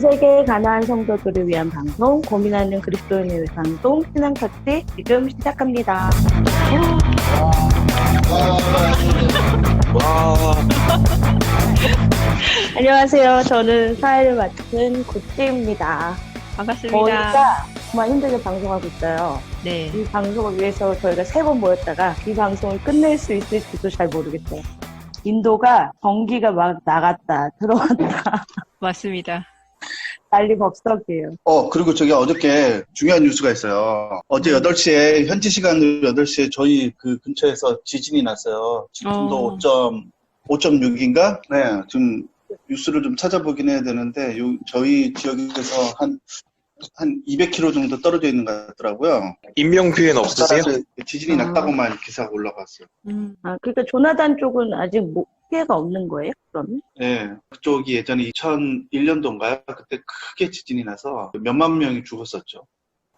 세계에 가난한 성도들을 위한 방송, 고민하는 그리스도인을 위한 방송, 신앙터치 지금 시작합니다. 와. 안녕하세요. 저는 사회를 맡은 구찌입니다. 반갑습니다. 저희가 정말 힘들게 방송하고 있어요. 네. 이 방송을 위해서 저희가 3번 모였다가 이 방송을 끝낼 수 있을지도 잘 모르겠어요. 인도가 전기가 막 나갔다 들어왔다 맞습니다. 난리법석이에요. 그리고 저기 어저께 중요한 뉴스가 있어요. 어제 8시에, 현지 시간으로 8시에 저희 그 근처에서 지진이 났어요. 지진도 5.6인가? 네, 좀 뉴스를 좀 찾아보긴 해야 되는데, 저희 지역에서 한 200km 정도 떨어져 있는 것 같더라고요. 인명피해는 없으세요? 지진이 났다고만 기사가 올라갔어요. 그러니까 조나단 쪽은 아직 피해가 없는 거예요? 그러면? 네, 그쪽이 예전에 2001년도인가요? 그때 크게 지진이 나서 몇만 명이 죽었었죠.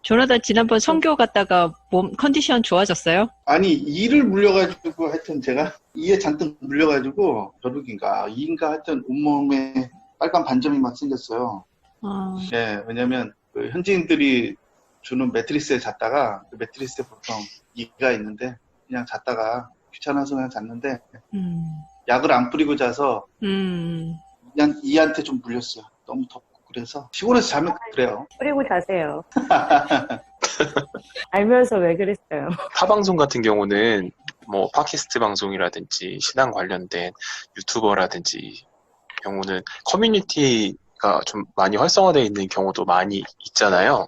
조나단 지난번 선교 갔다가 몸 컨디션 좋아졌어요? 아니, 이를 물려가지고 하여튼 제가 이에 잔뜩 물려가지고 벼룩인가 이인가 하여튼 온몸에 빨간 반점이 막 생겼어요. 네, 왜냐면 그 현지인들이 주는 매트리스에 잤다가 그 매트리스에 보통 이가 있는데 그냥 잤다가 귀찮아서 그냥 잤는데 약을 안 뿌리고 자서 그냥 이한테 좀 물렸어요. 너무 덥고 그래서 시골에서 자면 그래요. 뿌리고 자세요. 알면서 왜 그랬어요? 타방송 같은 경우는 뭐 팟캐스트 방송이라든지 신앙 관련된 유튜버라든지 경우는 커뮤니티가 좀 많이 활성화되어 있는 경우도 많이 있잖아요.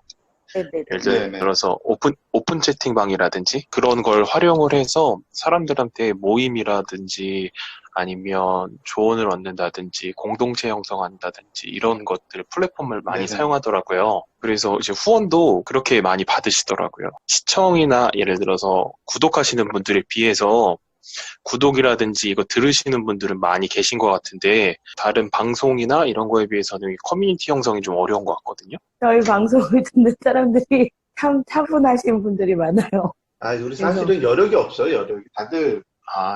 네네. 예를 들어서 오픈 채팅방이라든지 그런 걸 활용을 해서 사람들한테 모임이라든지 아니면 조언을 얻는다든지 공동체 형성한다든지 이런 것들 플랫폼을 많이 사용하더라고요. 그래서 이제 후원도 그렇게 많이 받으시더라고요. 시청이나 예를 들어서 구독하시는 분들에 비해서 구독이라든지 이거 들으시는 분들은 많이 계신 것 같은데 다른 방송이나 이런 거에 비해서는 커뮤니티 형성이 좀 어려운 것 같거든요. 저희 방송을 듣는 사람들이 참 차분하신 분들이 많아요. 우리 사실은 여력이 없어요, 여력이. 다들.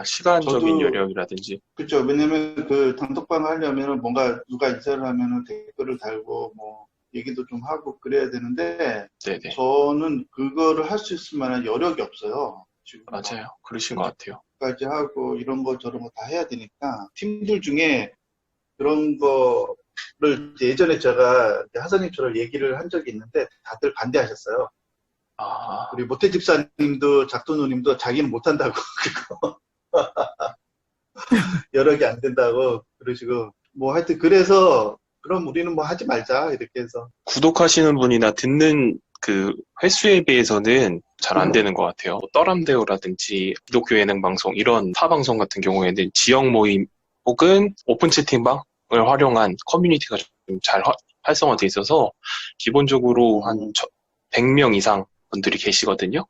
시간적인 저도, 여력이라든지. 그렇죠. 왜냐면 그 단톡방 하려면은 뭔가 누가 인사를 하면은 댓글을 달고 뭐 얘기도 좀 하고 그래야 되는데 네네. 저는 그거를 할 수 있을 만한 여력이 없어요. 지금 맞아요. 그러신 것 같아요. 까지 하고 이런 거 저런 거 다 해야 되니까 팀들 중에 그런 거를 예전에 제가 하사님처럼 얘기를 한 적이 있는데 다들 반대하셨어요. 우리 모태 집사님도 작도누님도 자기는 못한다고 그거 여력이 안 된다고 그러시고 뭐 하여튼 그래서 그럼 우리는 뭐 하지 말자 이렇게 해서 구독하시는 분이나 듣는 그 횟수에 비해서는 잘 안 되는 것 같아요. 떠람대오라든지 기독교 예능 방송 이런 타 방송 같은 경우에는 지역 모임 혹은 오픈 채팅방을 활용한 커뮤니티가 좀 잘 활성화돼 있어서 기본적으로 한 100명 이상 분들이 계시거든요.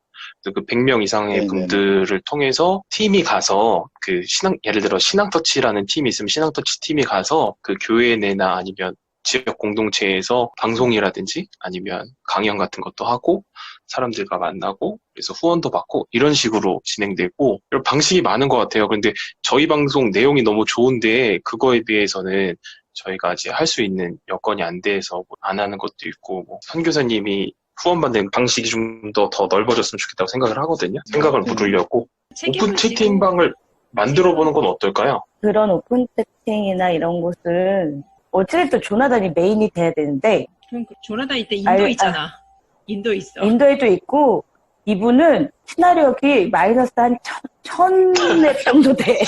그 100명 이상의 분들을 통해서 팀이 가서 그 예를 들어 신앙터치라는 팀이 있으면 신앙터치 팀이 가서 그 교회 내나 아니면 지역 공동체에서 방송이라든지 아니면 강연 같은 것도 하고 사람들과 만나고 그래서 후원도 받고 이런 식으로 진행되고 이런 방식이 많은 것 같아요. 그런데 저희 방송 내용이 너무 좋은데 그거에 비해서는 저희가 아직 할 수 있는 여건이 안 돼서 안 하는 것도 있고 선교사님이 후원받는 방식이 좀 더 넓어졌으면 좋겠다고 생각을 하거든요. 생각을 물으려고 오픈 채팅방을 만들어보는 건 어떨까요? 그런 오픈 채팅이나 이런 곳은 어쨌든 조나단이 메인이 돼야 되는데 조나단 이때 인도 있잖아. 인도 있어. 인도에도 있고 이분은 친화력이 마이너스 한 1000렙 정도 돼.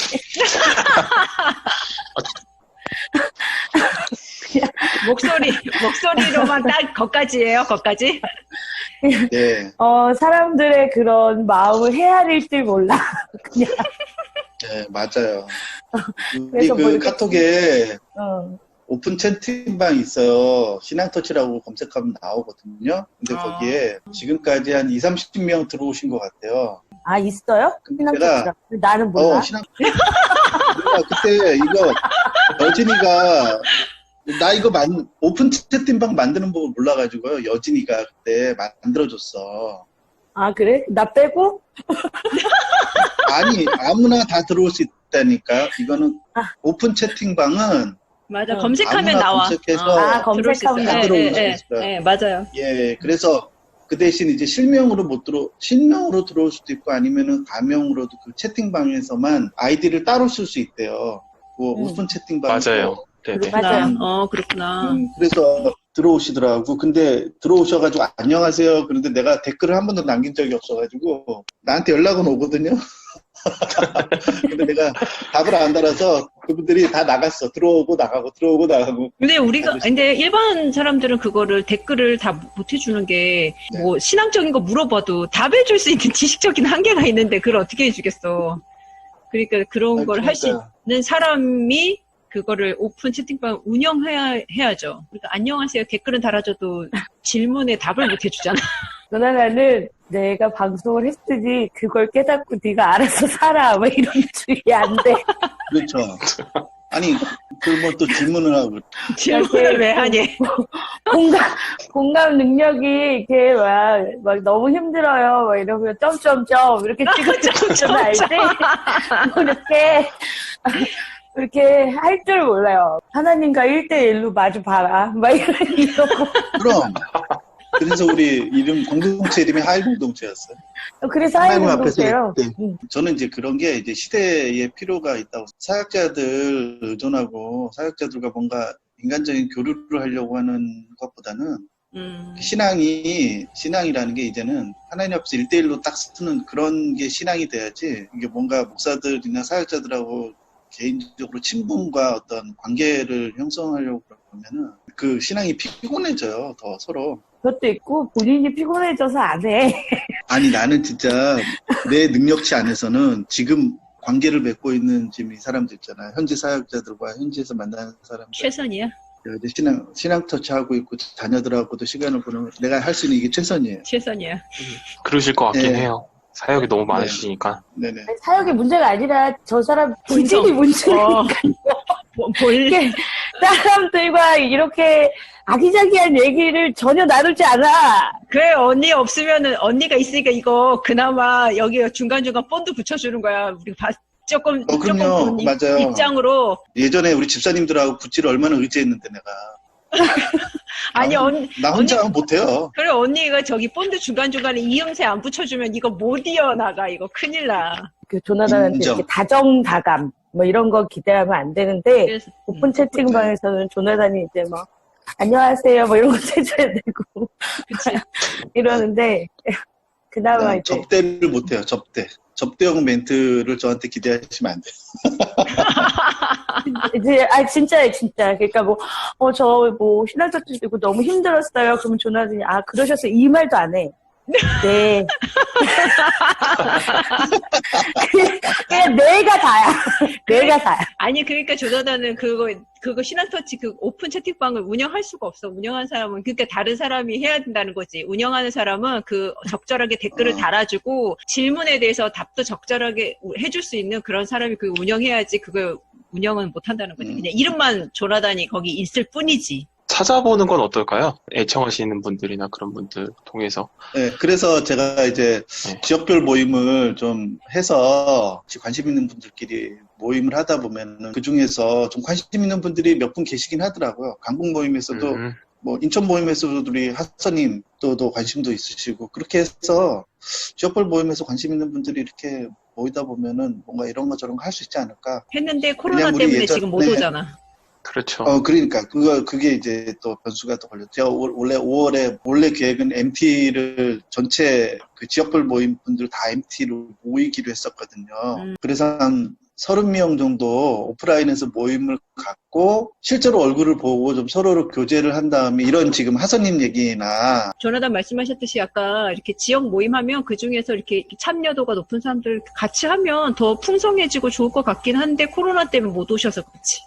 그냥 목소리로만 딱 거기까지예요. 거기까지. 네. 사람들의 그런 마음을 헤아릴 줄 몰라. 그냥. 네, 맞아요. 우리 그래서 그 뭐 이렇게 카톡에 오픈 채팅방 있어요. 신앙터치라고 검색하면 나오거든요. 근데 거기에 지금까지 한 20-30명 들어오신 것 같아요. 있어요? 신앙터치가. 나는 몰라. 그때 이거 여진이가 나 이거 오픈 채팅방 만드는 법을 몰라가지고요. 여진이가 그때 만들어줬어. 그래? 나 빼고? 아니 아무나 다 들어올 수 있다니까. 이거는 오픈 채팅방은 맞아. 응. 검색하면 아무나 나와. 검색해서 검색하면 다 나와. 들어올 수 있어요. 네, 맞아요. 예, 그래서 그 대신 이제 실명으로 들어올 수도 있고 아니면은 가명으로도 그 채팅방에서만 아이디를 따로 쓸 수 있대요. 뭐 오픈 채팅방 맞아요. 네네. 맞아요. 그렇구나. 그래서 들어오시더라고. 근데 들어오셔가지고 안녕하세요. 그런데 내가 댓글을 한 번도 남긴 적이 없어가지고 나한테 연락은 오거든요. 근데 내가 답을 안 달아서 그분들이 다 나갔어. 들어오고 나가고 들어오고 나가고. 근데 일반 사람들은 그거를 댓글을 다 못 해주는 게, 뭐, 신앙적인 거 물어봐도 답해줄 수 있는 지식적인 한계가 있는데, 그걸 어떻게 해주겠어. 그러니까 그런 걸 할 수 있는 사람이 그거를 오픈 채팅방 해야죠. 그러니까 안녕하세요. 댓글은 달아줘도 질문에 답을 못 해주잖아. 누나는 내가 방송을 했으니 그걸 깨닫고 네가 알아서 살아. 뭐 이런 주의 안 돼. 그렇죠. 아니, 그러면 또 질문을 하고. 질문을 왜 하니? 공감 능력이 이렇게 막 너무 힘들어요. 막 이러면 점점점 이렇게 찍어주는 알지? 이렇게 할 줄 몰라요. 하나님과 1대1로 마주 봐라. 막 이러고. 그럼. 그래서 우리 공동체 이름이 하이 공동체였어요. 그래서 하이 공동체요. 저는 이제 그런 게 이제 시대에 필요가 있다고. 사역자들 의존하고 사역자들과 뭔가 인간적인 교류를 하려고 하는 것보다는 신앙이라는 게 이제는 하나님 앞에서 1대1로 딱 쓰는 그런 게 신앙이 돼야지 이게 뭔가 목사들이나 사역자들하고 개인적으로 친분과 어떤 관계를 형성하려고 그러면은 그 신앙이 피곤해져요, 더 서로. 그것도 있고 본인이 피곤해져서 안 해. 아니 나는 진짜 내 능력치 안에서는 지금 관계를 맺고 있는 지금 이 사람들 있잖아요. 현지 사역자들과 현지에서 만나는 사람들. 최선이야. 이제 신앙 터치하고 있고 자녀들하고도 시간을 보내면 내가 할 수 있는 이게 최선이에요. 최선이야. 그러실 것 같긴 해요. 사역이 너무 많으시니까. 네네. 사역이 문제가 아니라 저 사람 본질이 문제니까요. 사람들과 이렇게 아기자기한 얘기를 전혀 나누지 않아. 그래, 언니가 있으니까 이거 그나마 여기 중간중간 본드 붙여주는 거야. 우리 조금 그럼요. 맞아요. 입장으로. 예전에 우리 집사님들하고 굿즈를 얼마나 의지했는데 내가. 아니, 나 혼자 하면 못해요. 그래, 언니가 저기 본드 중간중간에 이음새 안 붙여주면 이거 못 이어나가. 이거 큰일 나. 그 조나단한테 이렇게 다정다감 뭐 이런 거 기대하면 안 되는데 그래서, 오픈 채팅방에서는 조나단이 이제 막 안녕하세요 뭐 이런 거 해줘야 되고 이러는데 그나마 이제 접대를 못해요. 접대용 멘트를 저한테 기대하시면 안 돼요. 이제 진짜 그러니까 저 신앙적도 있고 너무 힘들었어요. 그러면 조나단이 그러셔서 이 말도 안 해. 네. 그냥 내가 다야. 내가 다야. 아니, 그러니까 조나단은 그거 신앙터치 그 오픈 채팅방을 운영할 수가 없어. 운영한 사람은, 그러니까 다른 사람이 해야 된다는 거지. 운영하는 사람은 그 적절하게 댓글을 달아주고 질문에 대해서 답도 적절하게 해줄 수 있는 그런 사람이 그 운영해야지 그걸 운영은 못 한다는 거지. 그냥 이름만 조나단이 거기 있을 뿐이지. 찾아보는 건 어떨까요? 애청하시는 분들이나 그런 분들 통해서. 네, 그래서 제가 이제 지역별 모임을 좀 해서 관심 있는 분들끼리 모임을 하다 보면 그 중에서 좀 관심 있는 분들이 몇 분 계시긴 하더라고요. 강북 모임에서도 뭐 인천 모임에서도 우리 하서님 또 관심도 있으시고 그렇게 해서 지역별 모임에서 관심 있는 분들이 이렇게 모이다 보면은 뭔가 이런 거 저런 거 할 수 있지 않을까. 했는데 코로나 때문에 지금 못 오잖아. 그렇죠. 그러니까 그게 이제 또 변수가 또 걸렸죠. 제가 원래 5월에 원래 계획은 MT를 전체 그 지역별 모임 분들 다 MT로 모이기로 했었거든요. 그래서 한 30명 정도 오프라인에서 모임을 갖고 실제로 얼굴을 보고 좀 서로를 교제를 한 다음에 이런 지금 하서님 얘기나 조나단 말씀하셨듯이 아까 이렇게 지역 모임하면 그 중에서 이렇게 참여도가 높은 사람들 같이 하면 더 풍성해지고 좋을 것 같긴 한데 코로나 때문에 못 오셔서 그렇지.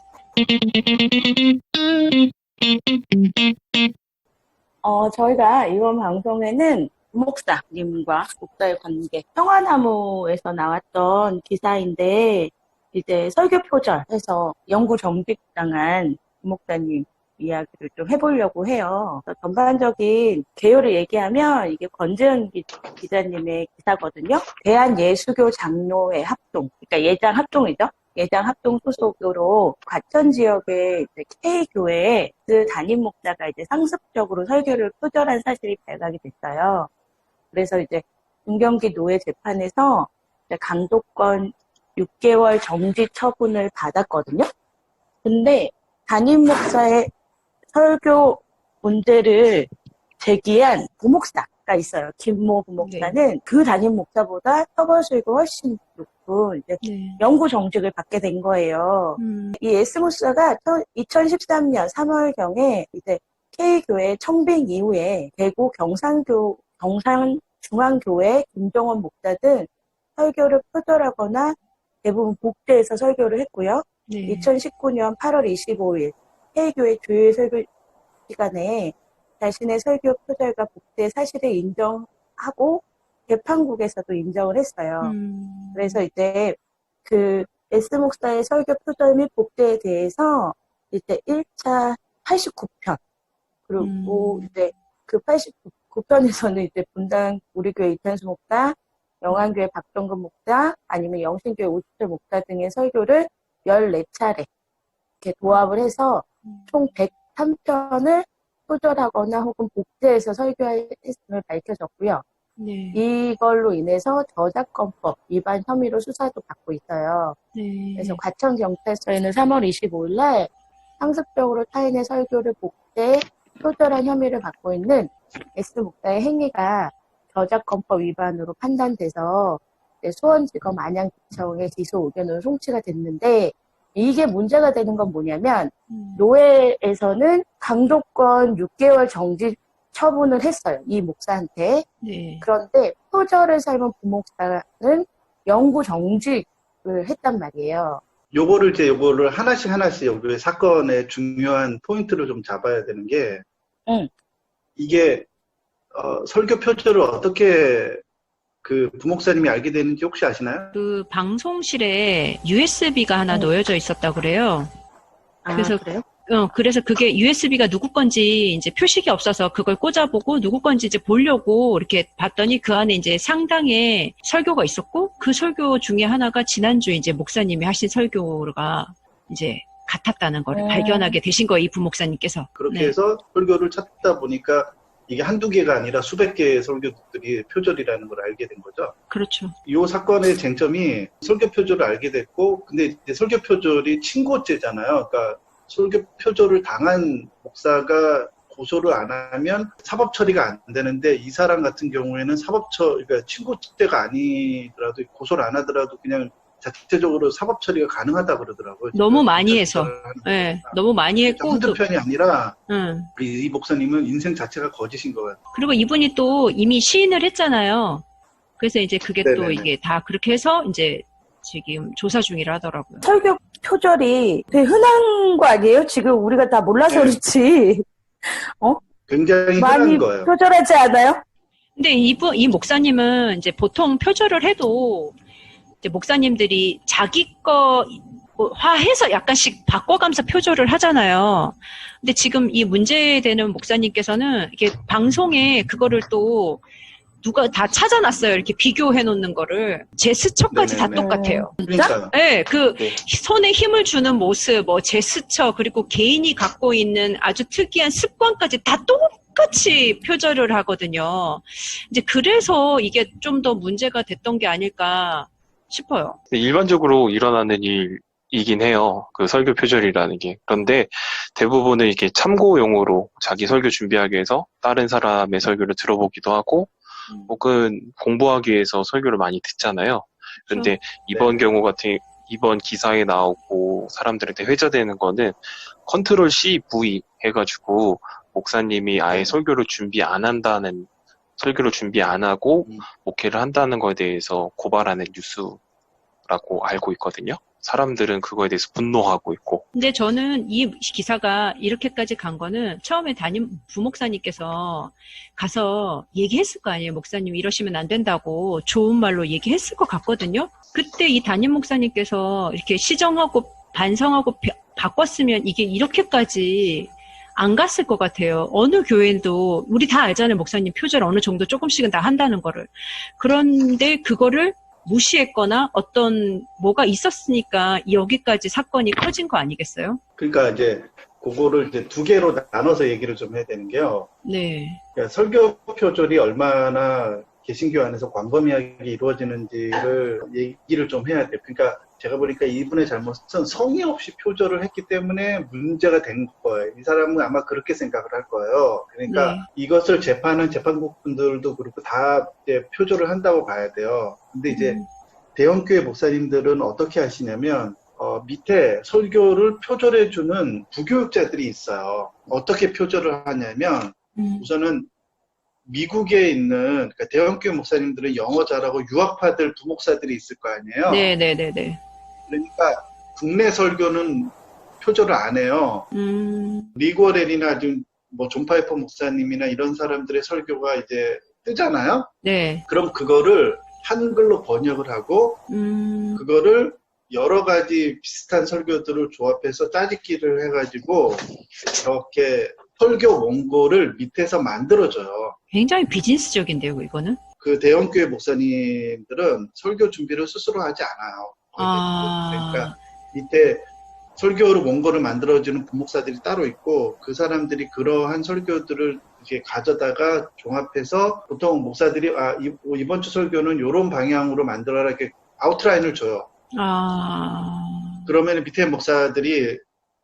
저희가 이번 방송에는 목사님과 목사의 관계, 평화나무에서 나왔던 기사인데 이제 설교 표절해서 영구 정직당한 목사님 이야기를 좀 해보려고 해요. 전반적인 개요를 얘기하면 이게 권재은 기자님의 기사거든요. 대한예수교 장로회 합동, 그러니까 예장 합동이죠. 예장 합동 소속으로 과천 지역의 이제 K교회에 그 담임 목사가 이제 상습적으로 설교를 표절한 사실이 발각이 됐어요. 그래서 이제 중경기 노예 재판에서 이제 강도권 6개월 정지 처분을 받았거든요. 근데 담임 목사의 설교 문제를 제기한 부목사가 있어요. 김모 부목사는 그 담임 목사보다 처벌 수익이 훨씬 높고 이제 영구 정직을 받게 된 거예요. 이 S 목사가 2013년 3월경에 이제 K교회 청빙 이후에 대구 경산중앙교회 김정원 목사 등 설교를 표절하거나 대부분 복제해서 설교를 했고요. 2019년 8월 25일 K교회 주일 설교 시간에 자신의 설교 표절과 복제 사실을 인정하고 재판국에서도 인정을 했어요. 그래서 이제 그 S 목사의 설교 표절 및 복제에 대해서 이제 1차 89편 그리고 이제 그 89편에서는 이제 분당 우리 교회 이탄수 목사, 영안교회 박정근 목사, 아니면 영신교회 오수철 목사 등의 설교를 14차례 이렇게 도합을 해서 총 103편을 표절하거나 혹은 복제해서 설교했음을 밝혀졌고요. 이걸로 인해서 저작권법 위반 혐의로 수사도 받고 있어요. 그래서 과천경찰서에는 3월 25일 날 상습적으로 타인의 설교를 복제, 표절한 혐의를 받고 있는 S 목사의 행위가 저작권법 위반으로 판단돼서 수원지검 안양구청의 기소 의견으로 송치가 됐는데 이게 문제가 되는 건 뭐냐면 노회에서는 강도권 6개월 정지 처분을 했어요. 이 목사한테. 그런데 표절을 삶은 부목사는 영구 정직을 했단 말이에요. 요거를 하나씩 여기 사건의 중요한 포인트를 좀 잡아야 되는 게 이게 설교 표절을 어떻게 그 부목사님이 알게 되는지 혹시 아시나요? 그 방송실에 USB가 하나 놓여져 있었다 그래요. 그래서 그래요? 그래서 그게 USB가 누구 건지 이제 표식이 없어서 그걸 꽂아보고 누구 건지 이제 보려고 이렇게 봤더니 그 안에 이제 상당의 설교가 있었고 그 설교 중에 하나가 지난주에 이제 목사님이 하신 설교가 이제 같았다는 거를 발견하게 되신 거예요, 이 부목사님께서. 그렇게 해서 설교를 찾다 보니까 이게 한두 개가 아니라 수백 개의 설교들이 표절이라는 걸 알게 된 거죠. 그렇죠. 이 사건의 쟁점이 설교 표절을 알게 됐고, 근데 이제 설교 표절이 친고죄잖아요. 그러니까 설교 표절을 당한 목사가 고소를 안 하면 사법 처리가 안 되는데 이 사람 같은 경우에는 그러니까 친고죄가 아니더라도 고소를 안 하더라도 그냥 자체적으로 사법 처리가 가능하다 그러더라고요. 너무 많이 해서. 네, 너무 많이 했고. 한두 편이 아니라 이 목사님은 인생 자체가 거짓인 것 같아요. 그리고 이분이 또 이미 시인을 했잖아요. 그래서 이제 그게 또 이게 다 그렇게 해서 이제 지금 조사 중이라 하더라고요. 설교 표절이 되게 흔한 거 아니에요? 지금 우리가 다 몰라서 그렇지. 굉장히 많이 흔한 거예요. 표절하지 않아요? 근데 이 목사님은 이제 보통 표절을 해도 이제 목사님들이 자기 거 화해서 약간씩 바꿔가면서 표절을 하잖아요. 근데 지금 이 문제되는 목사님께서는 이게 방송에 그거를 또 누가 다 찾아놨어요. 이렇게 비교해 놓는 거를. 제스처까지 다 똑같아요. 그러니까요. 네, 손에 힘을 주는 모습, 제스처, 그리고 개인이 갖고 있는 아주 특이한 습관까지 다 똑같이 표절을 하거든요. 이제 그래서 이게 좀 더 문제가 됐던 게 아닐까 싶어요. 일반적으로 일어나는 일이긴 해요. 그 설교 표절이라는 게. 그런데 대부분은 이게 참고용으로 자기 설교 준비하기 위해서 다른 사람의 설교를 들어보기도 하고 혹은 공부하기 위해서 설교를 많이 듣잖아요. 근데 이번 기사에 나오고 사람들한테 회자되는 거는 컨트롤 CV 해가지고 목사님이 아예 설교를 준비 안 하고 목회를 한다는 거에 대해서 고발하는 뉴스라고 알고 있거든요. 사람들은 그거에 대해서 분노하고 있고. 근데 저는 이 기사가 이렇게까지 간 거는 처음에 부목사님께서 가서 얘기했을 거 아니에요. 목사님 이러시면 안 된다고 좋은 말로 얘기했을 것 같거든요. 그때 이 담임 목사님께서 이렇게 시정하고 반성하고 바꿨으면 이게 이렇게까지 안 갔을 것 같아요. 어느 교회도 우리 다 알잖아요. 목사님 표절 어느 정도 조금씩은 다 한다는 거를. 그런데 그거를 무시했거나 어떤 뭐가 있었으니까 여기까지 사건이 커진 거 아니겠어요? 그러니까 이제 그거를 이제 두 개로 나눠서 얘기를 좀 해야 되는 게요. 네. 그러니까 설교 표절이 얼마나 개신교 안에서 광범위하게 이루어지는지를 얘기를 좀 해야 돼요. 그러니까 제가 보니까 이분의 잘못은 성의 없이 표절을 했기 때문에 문제가 된 거예요. 이 사람은 아마 그렇게 생각을 할 거예요. 그러니까 네. 이것을 재판한 재판국분들도 그렇고 다 이제 표절을 한다고 봐야 돼요. 근데 이제 대형교회 목사님들은 어떻게 하시냐면 밑에 설교를 표절해주는 부교육자들이 있어요. 어떻게 표절을 하냐면 우선은 미국에 있는 그러니까 대형교회 목사님들은 영어 잘하고 유학파들 부목사들이 있을 거 아니에요. 네네네네. 그러니까 국내 설교는 표절을 안 해요. 리고렐이나 지금 뭐 존 파이퍼 목사님이나 이런 사람들의 설교가 이제 뜨잖아요. 네. 그럼 그거를 한글로 번역을 하고 그거를 여러 가지 비슷한 설교들을 조합해서 짜집기를 해가지고 이렇게 설교 원고를 밑에서 만들어줘요. 굉장히 비즈니스적인데요, 이거는? 그 대형교회 목사님들은 설교 준비를 스스로 하지 않아요. 그러니까 밑에 설교를 원고를 만들어주는 부목사들이 따로 있고 그 사람들이 그러한 설교들을 이렇게 가져다가 종합해서 보통 목사들이 이번 주 설교는 이런 방향으로 만들어라 이렇게 아웃라인을 줘요. 그러면 밑에 목사들이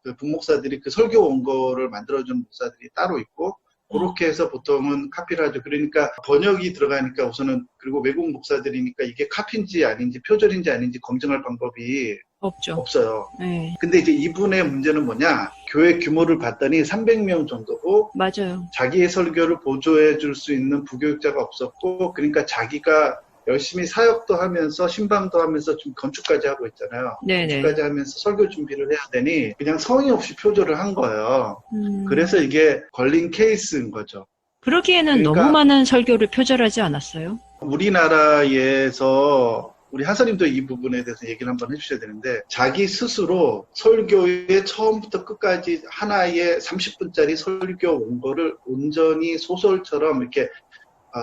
그 부목사들이 그 설교 원고를 만들어주는 목사들이 따로 있고 그렇게 해서 보통은 카피를 하죠. 그러니까 번역이 들어가니까 우선은 그리고 외국 목사들이니까 이게 카피인지 아닌지 표절인지 아닌지 검증할 방법이 없어요. 네. 근데 이제 이분의 문제는 뭐냐? 교회 규모를 봤더니 300명 정도고 맞아요. 자기의 설교를 보조해 줄 수 있는 부교육자가 없었고 그러니까 자기가 열심히 사역도 하면서 신방도 하면서 좀 건축까지 하고 있잖아요. 네네. 건축까지 하면서 설교 준비를 해야 되니 그냥 성의 없이 표절을 한 거예요. 그래서 이게 걸린 케이스인 거죠. 그러기에는 그러니까 너무 많은 설교를 표절하지 않았어요? 우리나라에서 우리 하사님도 이 부분에 대해서 얘기를 한번 해주셔야 되는데 자기 스스로 설교의 처음부터 끝까지 하나의 30분짜리 설교 원고를 온전히 소설처럼 이렇게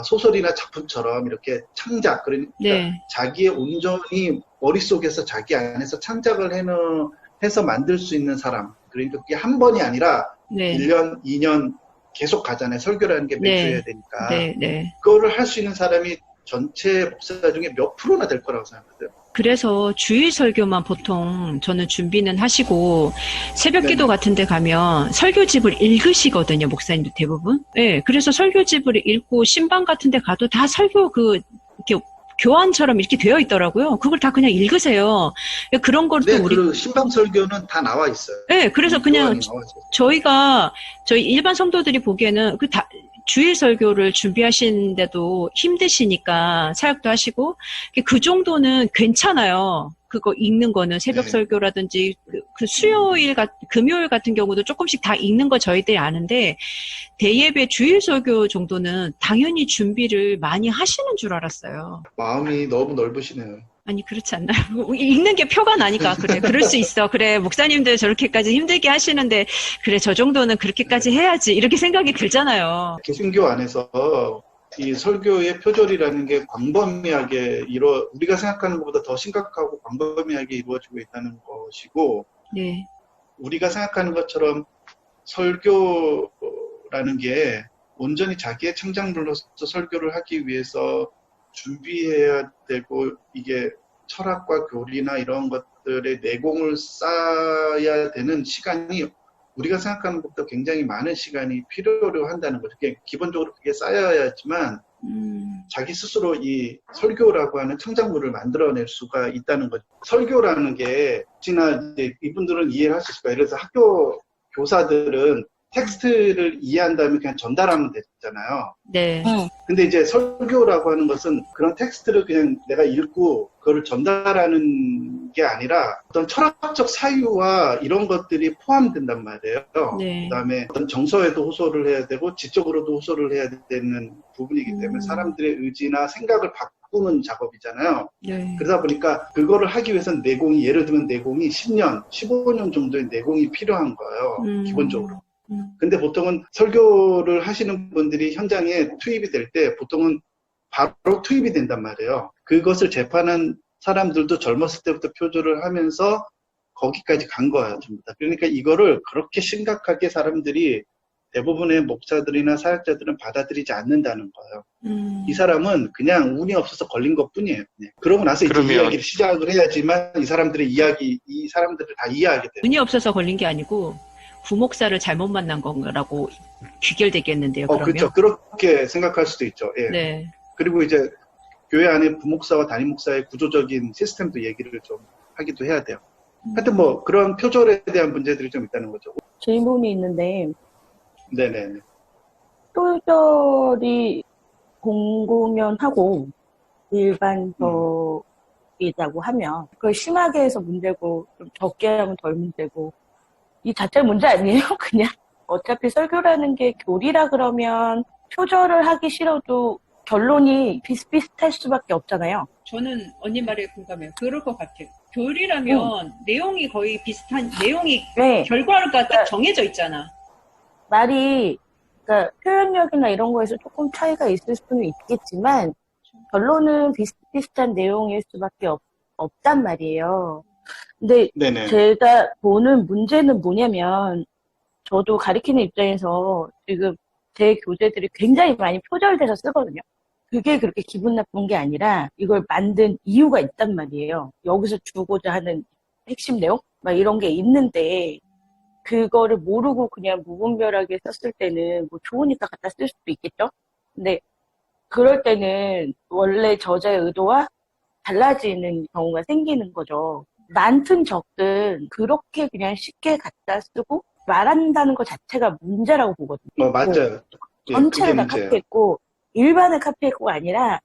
소설이나 작품처럼 이렇게 창작 그러니까 네. 자기의 온전히 머릿속에서 자기 안에서 창작을 해서 만들 수 있는 사람 그러니까 그게 한 번이 아니라 네. 1년, 2년 계속 가잖아요. 설교라는 게 매주 해야 되니까 네. 그거를 할 수 있는 사람이 전체 목사 중에 몇 프로나 될 거라고 생각하세요? 그래서 주일 설교만 보통 저는 준비는 하시고 새벽기도 같은 데 가면 설교집을 읽으시거든요. 목사님들 대부분. 네, 그래서 설교집을 읽고 신방 같은 데 가도 다 설교 이렇게 교환처럼 이렇게 되어 있더라고요. 그걸 다 그냥 읽으세요. 그런 걸 또 우리 신방 설교는 다 나와 있어요. 네, 그래서 그냥 저희 일반 성도들이 보기에는 주일 설교를 준비하시는데도 힘드시니까 사역도 하시고 그 정도는 괜찮아요. 그거 읽는 거는 새벽 설교라든지 그 수요일 금요일 같은 경우도 조금씩 다 읽는 거 저희들이 아는데 대예배 주일 설교 정도는 당연히 준비를 많이 하시는 줄 알았어요. 마음이 너무 넓으시네요. 아니 그렇지 않나요? 읽는 게 표가 나니까 그래 그럴 수 있어. 그래 목사님들 저렇게까지 힘들게 하시는데 그래 저 정도는 그렇게까지 해야지 이렇게 생각이 들잖아요. 개신교 안에서 이 설교의 표절이라는 게 광범위하게 우리가 생각하는 것보다 더 심각하고 광범위하게 이루어지고 있다는 것이고 네. 우리가 생각하는 것처럼 설교라는 게 온전히 자기의 창작물로서 설교를 하기 위해서 준비해야 되고 이게 철학과 교리나 이런 것들의 내공을 쌓아야 되는 시간이 우리가 생각하는 것보다 굉장히 많은 시간이 필요로 한다는 거죠. 기본적으로 그게 쌓여야지만 자기 스스로 이 설교라고 하는 창작물을 만들어낼 수가 있다는 거죠. 설교라는 게 혹시나 이제 이분들은 이해를 할 수 있을 거예요. 그래서 학교 교사들은 텍스트를 이해한다면 그냥 전달하면 되잖아요. 네. 근데 이제 설교라고 하는 것은 그런 텍스트를 그냥 내가 읽고 그거를 전달하는 게 아니라 어떤 철학적 사유와 이런 것들이 포함된단 말이에요. 네. 그다음에 어떤 정서에도 호소를 해야 되고 지적으로도 호소를 해야 되는 부분이기 때문에 사람들의 의지나 생각을 바꾸는 작업이잖아요. 네. 그러다 보니까 그거를 하기 위해서는 내공이 예를 들면 내공이 10년, 15년 정도의 내공이 필요한 거예요. 기본적으로. 근데 보통은 설교를 하시는 분들이 현장에 투입이 될 때 보통은 바로 투입이 된단 말이에요. 그것을 재판한 사람들도 젊었을 때부터 표절을 하면서 거기까지 간 거예요, 전부 다. 그러니까 이거를 그렇게 심각하게 사람들이 대부분의 목사들이나 사역자들은 받아들이지 않는다는 거예요. 이 사람은 그냥 운이 없어서 걸린 것 뿐이에요. 그냥. 그러고 나서 이제 이야기를 시작을 해야지만 이 사람들을 다 이해하게 돼요. 운이 없어서 걸린 게 아니고 부목사를 잘못 만난 거라고 귀결되겠는데요. 그러면? 그렇죠. 그렇게 생각할 수도 있죠. 예. 네. 그리고 이제 교회 안에 부목사와 담임 목사의 구조적인 시스템도 얘기를 좀 하기도 해야 돼요. 하여튼 뭐 그런 표절에 대한 문제들이 좀 있다는 거죠. 질문이 있는데 네네네. 표절이 공공연하고 일반적이라고 하면 그걸 심하게 해서 문제고 좀 적게 하면 덜 문제고 이 자체 문제 아니에요? 그냥 어차피 설교라는 게 교리라 그러면 표절을 하기 싫어도 결론이 비슷비슷할 수밖에 없잖아요. 저는 언니 말에 공감해요. 그럴 것 같아요. 교리라면 내용이 거의 비슷한, 내용이 네. 결과가 딱 정해져 있잖아. 말이 그러니까 표현력이나 이런 거에서 조금 차이가 있을 수는 있겠지만 결론은 비슷비슷한 내용일 수밖에 없단 말이에요. 근데 네네. 제가 보는 문제는 뭐냐면 저도 가르치는 입장에서 지금 제 교재들이 굉장히 많이 표절돼서 쓰거든요. 그게 그렇게 기분 나쁜 게 아니라 이걸 만든 이유가 있단 말이에요. 여기서 주고자 하는 핵심 내용? 막 이런 게 있는데 그거를 모르고 그냥 무분별하게 썼을 때는 뭐 좋으니까 갖다 쓸 수도 있겠죠? 근데 그럴 때는 원래 저자의 의도와 달라지는 경우가 생기는 거죠. 많든 적든 그렇게 그냥 쉽게 갖다 쓰고 말한다는 것 자체가 문제라고 보거든요. 맞아요. 전체를 다 카피했고 일반을 카피했고가 아니라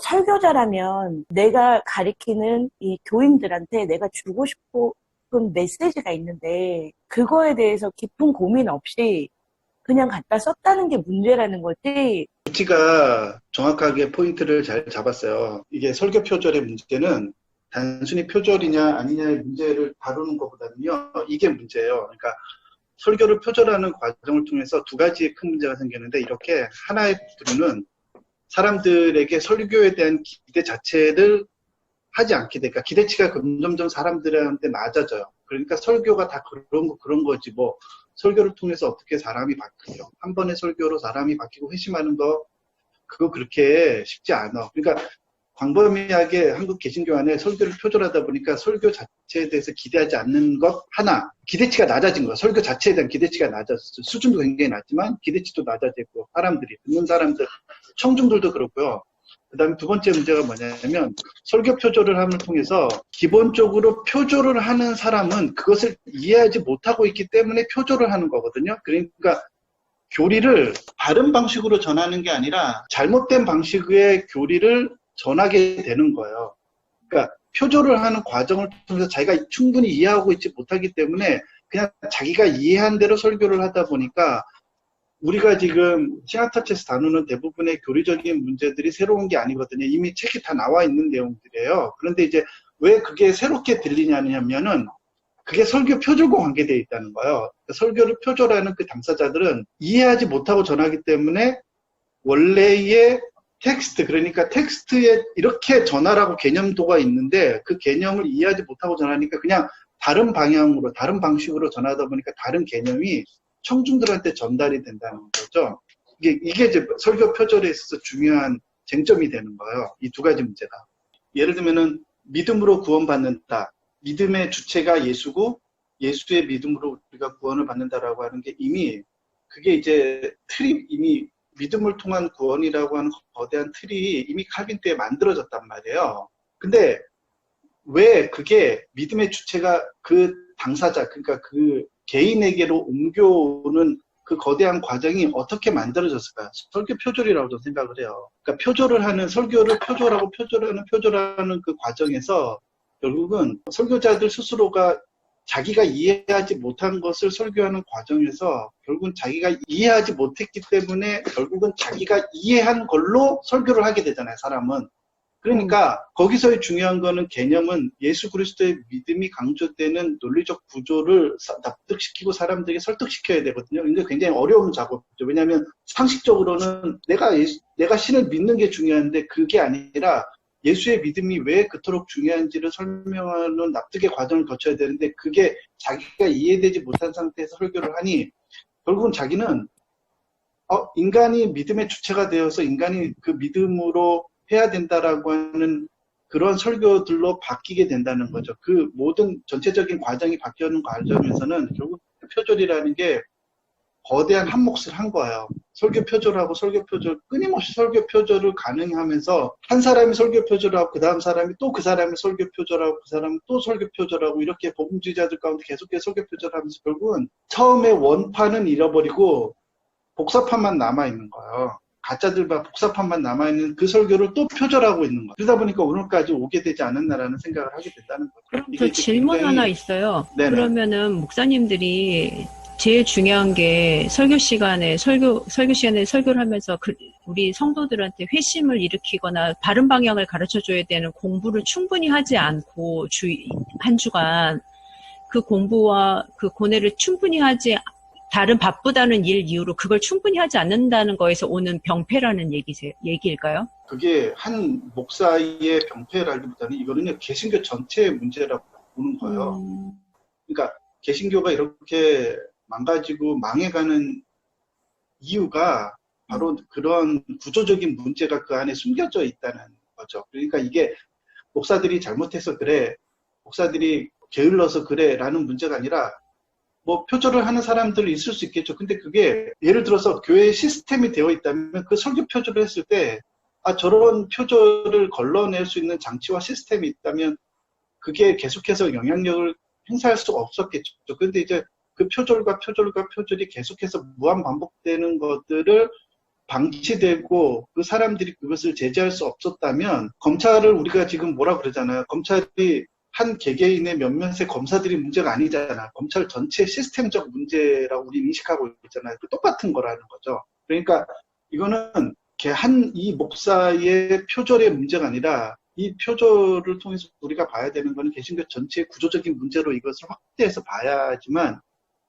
설교자라면 내가 가리키는 이 교인들한테 내가 주고 싶은 메시지가 있는데 그거에 대해서 깊은 고민 없이 그냥 갖다 썼다는 게 문제라는 거지. 루치가 정확하게 포인트를 잘 잡았어요. 이게 설교 표절의 문제는 단순히 표절이냐 아니냐의 문제를 다루는 것보다는요. 이게 문제예요. 그러니까 설교를 표절하는 과정을 통해서 두 가지의 큰 문제가 생기는데 이렇게 하나의 부분은 사람들에게 설교에 대한 기대 자체를 하지 않게 되니까 기대치가 점점점 사람들한테 낮아져요. 그러니까 설교가 다 그런 거지 뭐 설교를 통해서 어떻게 사람이 바뀌어요. 한 번의 설교로 사람이 바뀌고 회심하는 거 그거 그렇게 쉽지 않아. 그러니까 광범위하게 한국 개신교 안에 설교를 표절하다 보니까 설교 자체에 대해서 기대하지 않는 것 하나, 기대치가 낮아진 거. 설교 자체에 대한 기대치가 낮아졌어요. 수준도 굉장히 낮지만 기대치도 낮아지고 사람들이 듣는 사람들, 청중들도 그렇고요. 그 다음에 두 번째 문제가 뭐냐면 설교 표절을 함을 통해서 기본적으로 표절을 하는 사람은 그것을 이해하지 못하고 있기 때문에 표절을 하는 거거든요. 그러니까 교리를 바른 방식으로 전하는 게 아니라 잘못된 방식의 교리를 전하게 되는 거예요. 그러니까 표절을 하는 과정을 통해서 자기가 충분히 이해하고 있지 못하기 때문에 그냥 자기가 이해한 대로 설교를 하다 보니까 우리가 지금 신학타치에서 다루는 대부분의 교리적인 문제들이 새로운 게 아니거든요. 이미 책이 다 나와 있는 내용들이에요. 그런데 이제 왜 그게 새롭게 들리냐면은 그게 설교 표절과 관계되어 있다는 거예요. 설교를 표절하는 그 당사자들은 이해하지 못하고 전하기 때문에 원래의 텍스트, 그러니까 텍스트에 이렇게 전하라고 개념도가 있는데 그 개념을 이해하지 못하고 전하니까 그냥 다른 방향으로, 다른 방식으로 전하다 보니까 다른 개념이 청중들한테 전달이 된다는 거죠. 이게 이제 설교 표절에 있어서 중요한 쟁점이 되는 거예요. 이 두 가지 문제가. 예를 들면은 믿음으로 구원받는다. 믿음의 주체가 예수고 예수의 믿음으로 우리가 구원을 받는다라고 하는 게 이미 그게 이제 틀이 이미 믿음을 통한 구원이라고 하는 거대한 틀이 이미 칼빈 때에 만들어졌단 말이에요. 근데 왜 그게 믿음의 주체가 그 당사자, 그러니까 그 개인에게로 옮겨오는 그 거대한 과정이 어떻게 만들어졌을까요? 설교 표절이라고 저는 생각을 해요. 그러니까 표절을 하는, 설교를 표절하는 그 과정에서 결국은 설교자들 스스로가 자기가 이해하지 못한 것을 설교하는 과정에서 결국은 자기가 이해하지 못했기 때문에 결국은 자기가 이해한 걸로 설교를 하게 되잖아요, 사람은. 그러니까 거기서의 중요한 거는 개념은 예수 그리스도의 믿음이 강조되는 논리적 구조를 납득시키고 사람들에게 설득시켜야 되거든요. 이게 굉장히 어려운 작업이죠. 왜냐하면 상식적으로는 내가 신을 믿는 게 중요한데 그게 아니라 예수의 믿음이 왜 그토록 중요한지를 설명하는 납득의 과정을 거쳐야 되는데 그게 자기가 이해되지 못한 상태에서 설교를 하니 결국은 자기는 인간이 믿음의 주체가 되어서 인간이 그 믿음으로 해야 된다라고 하는 그런 설교들로 바뀌게 된다는 거죠. 그 모든 전체적인 과정이 바뀌는 과정에서는 결국 표절이라는 게 거대한 한 몫을 한 거예요. 설교 표절하고 설교 표절, 끊임없이 설교 표절을 가능하면서 한 사람이 설교 표절하고 그 다음 사람이 또 그 사람이 설교 표절하고 그 사람이 또 설교 표절하고 이렇게 복음주의자들 가운데 계속해서 설교 표절하면서 결국은 처음에 원판은 잃어버리고 복사판만 남아있는 거예요. 가짜들과 복사판만 남아있는 그 설교를 또 표절하고 있는 거예요. 그러다 보니까 오늘까지 오게 되지 않았나라는 생각을 하게 된다는 거죠. 그럼 저 질문 하나 있어요. 네네. 그러면은 목사님들이 제일 중요한 게 설교 시간에 설교를 하면서 우리 성도들한테 회심을 일으키거나 바른 방향을 가르쳐 줘야 되는 공부를 충분히 하지 않고 한 주간 그 공부와 그 고뇌를 충분히 하지 다른 바쁘다는 일 이유로 그걸 충분히 하지 않는다는 거에서 오는 병폐라는 얘기일까요? 그게 한 목사의 병폐라기보다는 이거는 개신교 전체의 문제라고 보는 거예요. 그러니까 개신교가 이렇게 망가지고 망해가는 이유가 바로 그런 구조적인 문제가 그 안에 숨겨져 있다는 거죠. 그러니까 이게 목사들이 잘못해서 그래, 목사들이 게을러서 그래 라는 문제가 아니라 뭐 표절을 하는 사람들이 있을 수 있겠죠. 근데 그게 예를 들어서 교회 시스템이 되어 있다면 그 설교 표절을 했을 때 저런 표절을 걸러낼 수 있는 장치와 시스템이 있다면 그게 계속해서 영향력을 행사할 수가 없었겠죠. 근데 이제 그 표절과 표절이 계속해서 무한 반복되는 것들을 방치되고 그 사람들이 그것을 제재할 수 없었다면 검찰을 우리가 지금 뭐라 그러잖아요. 검찰이 한 개개인의 몇몇의 검사들이 문제가 아니잖아. 검찰 전체 시스템적 문제라고 우리 인식하고 있잖아요. 똑같은 거라는 거죠. 그러니까 이거는 이 목사의 표절의 문제가 아니라 이 표절을 통해서 우리가 봐야 되는 거는 개신교 전체의 구조적인 문제로 이것을 확대해서 봐야지만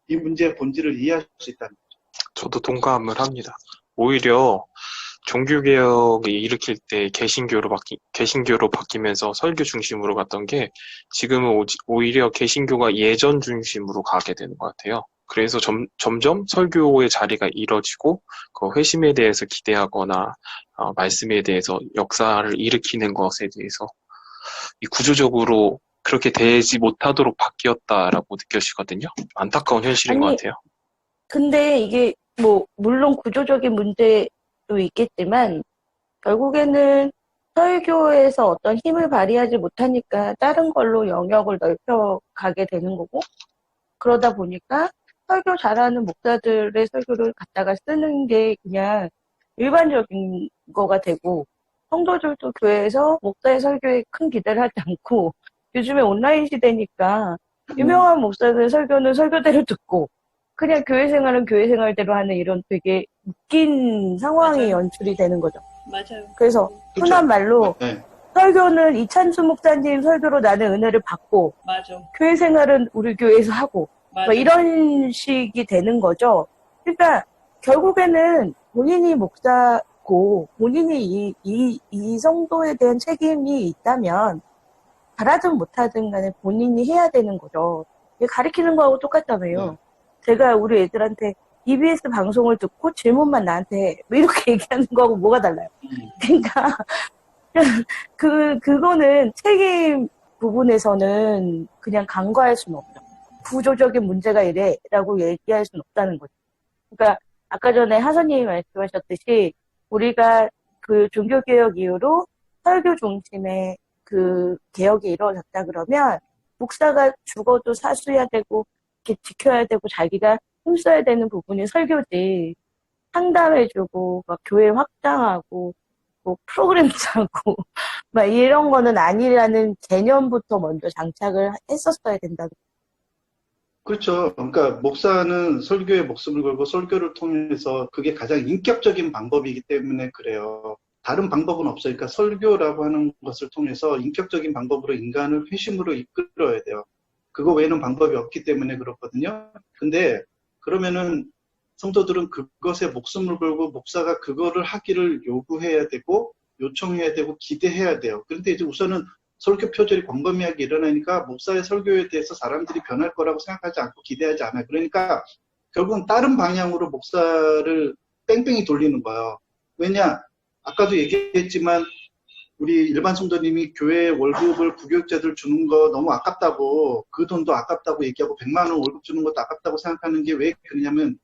이 문제의 본질을 이해할 수 있다는 거죠. 저도 동감을 합니다. 오히려 종교개혁을 일으킬 때 개신교로 바뀌면서 설교 중심으로 갔던 게 지금은 오히려 개신교가 예전 중심으로 가게 되는 것 같아요. 그래서 점점 설교의 자리가 이뤄지고 그 회심에 대해서 기대하거나 말씀에 대해서 역사를 일으키는 것에 대해서 이 구조적으로 그렇게 되지 못하도록 바뀌었다라고 느껴지거든요. 안타까운 현실인 것 같아요. 근데 이게 물론 구조적인 문제도 있겠지만 결국에는 설교에서 어떤 힘을 발휘하지 못하니까 다른 걸로 영역을 넓혀가게 되는 거고 그러다 보니까 설교 잘하는 목사들의 설교를 갖다가 쓰는 게 그냥 일반적인 거가 되고 성도들도 교회에서 목사의 설교에 큰 기대를 하지 않고 요즘에 온라인 시대니까 유명한 목사들 설교는 설교대로 듣고 그냥 교회 생활은 교회 생활대로 하는 이런 되게 웃긴 상황이 맞아요. 연출이 되는 거죠. 맞아요. 그래서 그쵸? 흔한 말로 네. 설교는 이찬수 목사님 설교로 나는 은혜를 받고 맞아. 교회 생활은 우리 교회에서 하고 맞아. 뭐 이런 식이 되는 거죠. 그러니까 결국에는 본인이 목사고 본인이 이 성도에 대한 책임이 있다면 잘하든 못하든 간에 본인이 해야 되는 거죠. 이게 가르치는 거하고 똑같잖아요. 제가 우리 애들한테 EBS 방송을 듣고 질문만 나한테 해. 뭐 이렇게 얘기하는 거하고 뭐가 달라요. 그러니까 그거는 책임 부분에서는 그냥 간과할 수는 없죠. 구조적인 문제가 이래라고 얘기할 수는 없다는 거죠. 그러니까 아까 전에 하선님이 말씀하셨듯이 우리가 그 종교개혁 이후로 설교 중심의 그 개혁이 이루어졌다 그러면 목사가 죽어도 사수해야 되고 이렇게 지켜야 되고 자기가 힘써야 되는 부분이 설교지 상담해주고 막 교회 확장하고 뭐 프로그램 짜고 막 이런 거는 아니라는 개념부터 먼저 장착을 했었어야 된다고. 그렇죠. 그러니까 목사는 설교에 목숨을 걸고 설교를 통해서 그게 가장 인격적인 방법이기 때문에 그래요. 다른 방법은 없어요. 그러니까 설교라고 하는 것을 통해서 인격적인 방법으로 인간을 회심으로 이끌어야 돼요. 그거 외에는 방법이 없기 때문에 그렇거든요. 근데 그러면은 성도들은 그것에 목숨을 걸고 목사가 그거를 하기를 요구해야 되고 요청해야 되고 기대해야 돼요. 그런데 이제 우선은 설교 표절이 광범위하게 일어나니까 목사의 설교에 대해서 사람들이 변할 거라고 생각하지 않고 기대하지 않아요. 그러니까 결국은 다른 방향으로 목사를 뺑뺑이 돌리는 거예요. 왜냐? 아까도 얘기했지만 우리 일반 성도님이 교회 월급을 부교육자들 주는 거 너무 아깝다고, 그 돈도 아깝다고 얘기하고 100만 원 월급 주는 것도 아깝다고 생각하는 게 왜 그러냐면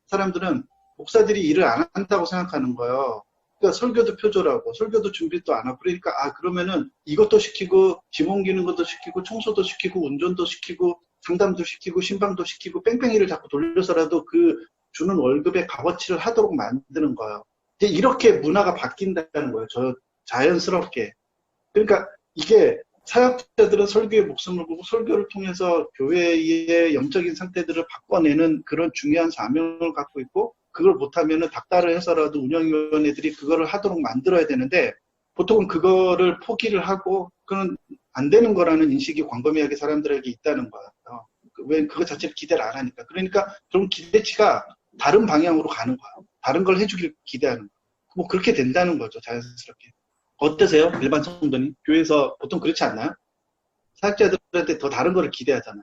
사람들은 목사들이 일을 안 한다고 생각하는 거예요. 그러니까 설교도 표절하고 설교도 준비도 안 하고 그러니까 그러면은 이것도 시키고 짐 옮기는 것도 시키고 청소도 시키고 운전도 시키고 상담도 시키고 신방도 시키고 뺑뺑이를 자꾸 돌려서라도 그 주는 월급의 값어치를 하도록 만드는 거예요. 이제 이렇게 문화가 바뀐다는 거예요. 자연스럽게. 그러니까 이게 사역자들은 설교에 목숨을 걸고 설교를 통해서 교회의 영적인 상태들을 바꿔내는 그런 중요한 사명을 갖고 있고 그걸 못하면은 닥달을 해서라도 운영위원회들이 그거를 하도록 만들어야 되는데 보통은 그거를 포기를 하고 그건 안 되는 거라는 인식이 광범위하게 사람들에게 있다는 거예요. 왜 그거 자체를 기대를 안 하니까. 그러니까 그런 기대치가 다른 방향으로 가는 거예요. 다른 걸 해주길 기대하는 거예요. 뭐 그렇게 된다는 거죠. 자연스럽게. 어떠세요? 일반 성도님? 교회에서 보통 그렇지 않나요? 사역자들한테 더 다른 거를 기대하잖아요.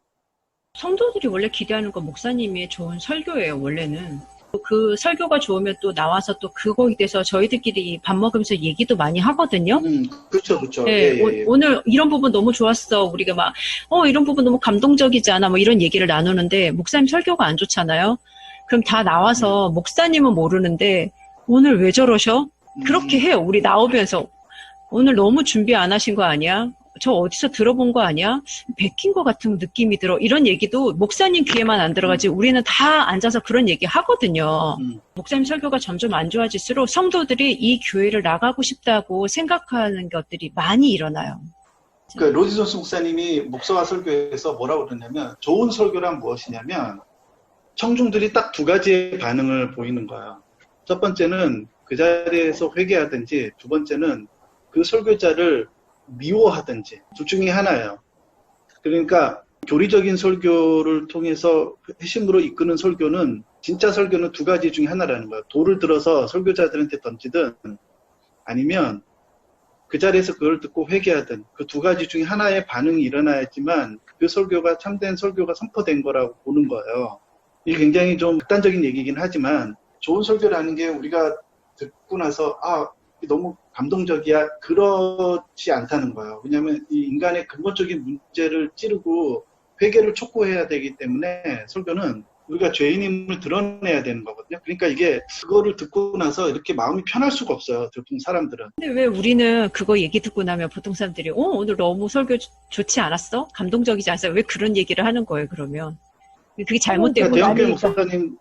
성도들이 원래 기대하는 건 목사님의 좋은 설교예요, 원래는. 그 설교가 좋으면 또 나와서 또 그거에 대해서 저희들끼리 밥 먹으면서 얘기도 많이 하거든요. 그렇죠, 그렇죠. 네, 오늘 이런 부분 너무 좋았어. 우리가 막, 이런 부분 너무 감동적이지 않아? 뭐 이런 얘기를 나누는데, 목사님 설교가 안 좋잖아요? 그럼 다 나와서, 목사님은 모르는데, 오늘 왜 저러셔? 그렇게 해요. 우리 나오면서. 오늘 너무 준비 안 하신 거 아니야? 저 어디서 들어본 거 아니야? 베낀 거 같은 느낌이 들어. 이런 얘기도 목사님 귀에만 안 들어가지 우리는 다 앉아서 그런 얘기 하거든요. 목사님 설교가 점점 안 좋아질수록 성도들이 이 교회를 나가고 싶다고 생각하는 것들이 많이 일어나요. 그러니까 로지 존스 목사님이 목사와 설교에서 뭐라고 그러냐면 좋은 설교란 무엇이냐면 청중들이 딱 두 가지의 반응을 보이는 거예요. 첫 번째는 그 자리에서 회개하든지 두 번째는 그 설교자를 미워하든지 둘 중에 하나예요. 그러니까 교리적인 설교를 통해서 회심으로 이끄는 설교는 진짜 설교는 두 가지 중에 하나라는 거예요. 돌을 들어서 설교자들한테 던지든 아니면 그 자리에서 그걸 듣고 회개하든 그 두 가지 중에 하나의 반응이 일어나야지만 그 설교가 참된 설교가 선포된 거라고 보는 거예요. 이게 굉장히 좀 극단적인 얘기긴 하지만 좋은 설교라는 게 우리가 듣고 나서 너무 감동적이야 그렇지 않다는 거예요. 왜냐하면 이 인간의 근본적인 문제를 찌르고 회개를 촉구해야 되기 때문에 설교는 우리가 죄인임을 드러내야 되는 거거든요. 그러니까 이게 그거를 듣고 나서 이렇게 마음이 편할 수가 없어요. 보통 사람들은. 근데 왜 우리는 그거 얘기 듣고 나면 보통 사람들이 오늘 너무 설교 좋지 않았어? 감동적이지 않았어? 왜 그런 얘기를 하는 거예요, 그러면? 그게 잘못된 거예요. 대형교회 목사님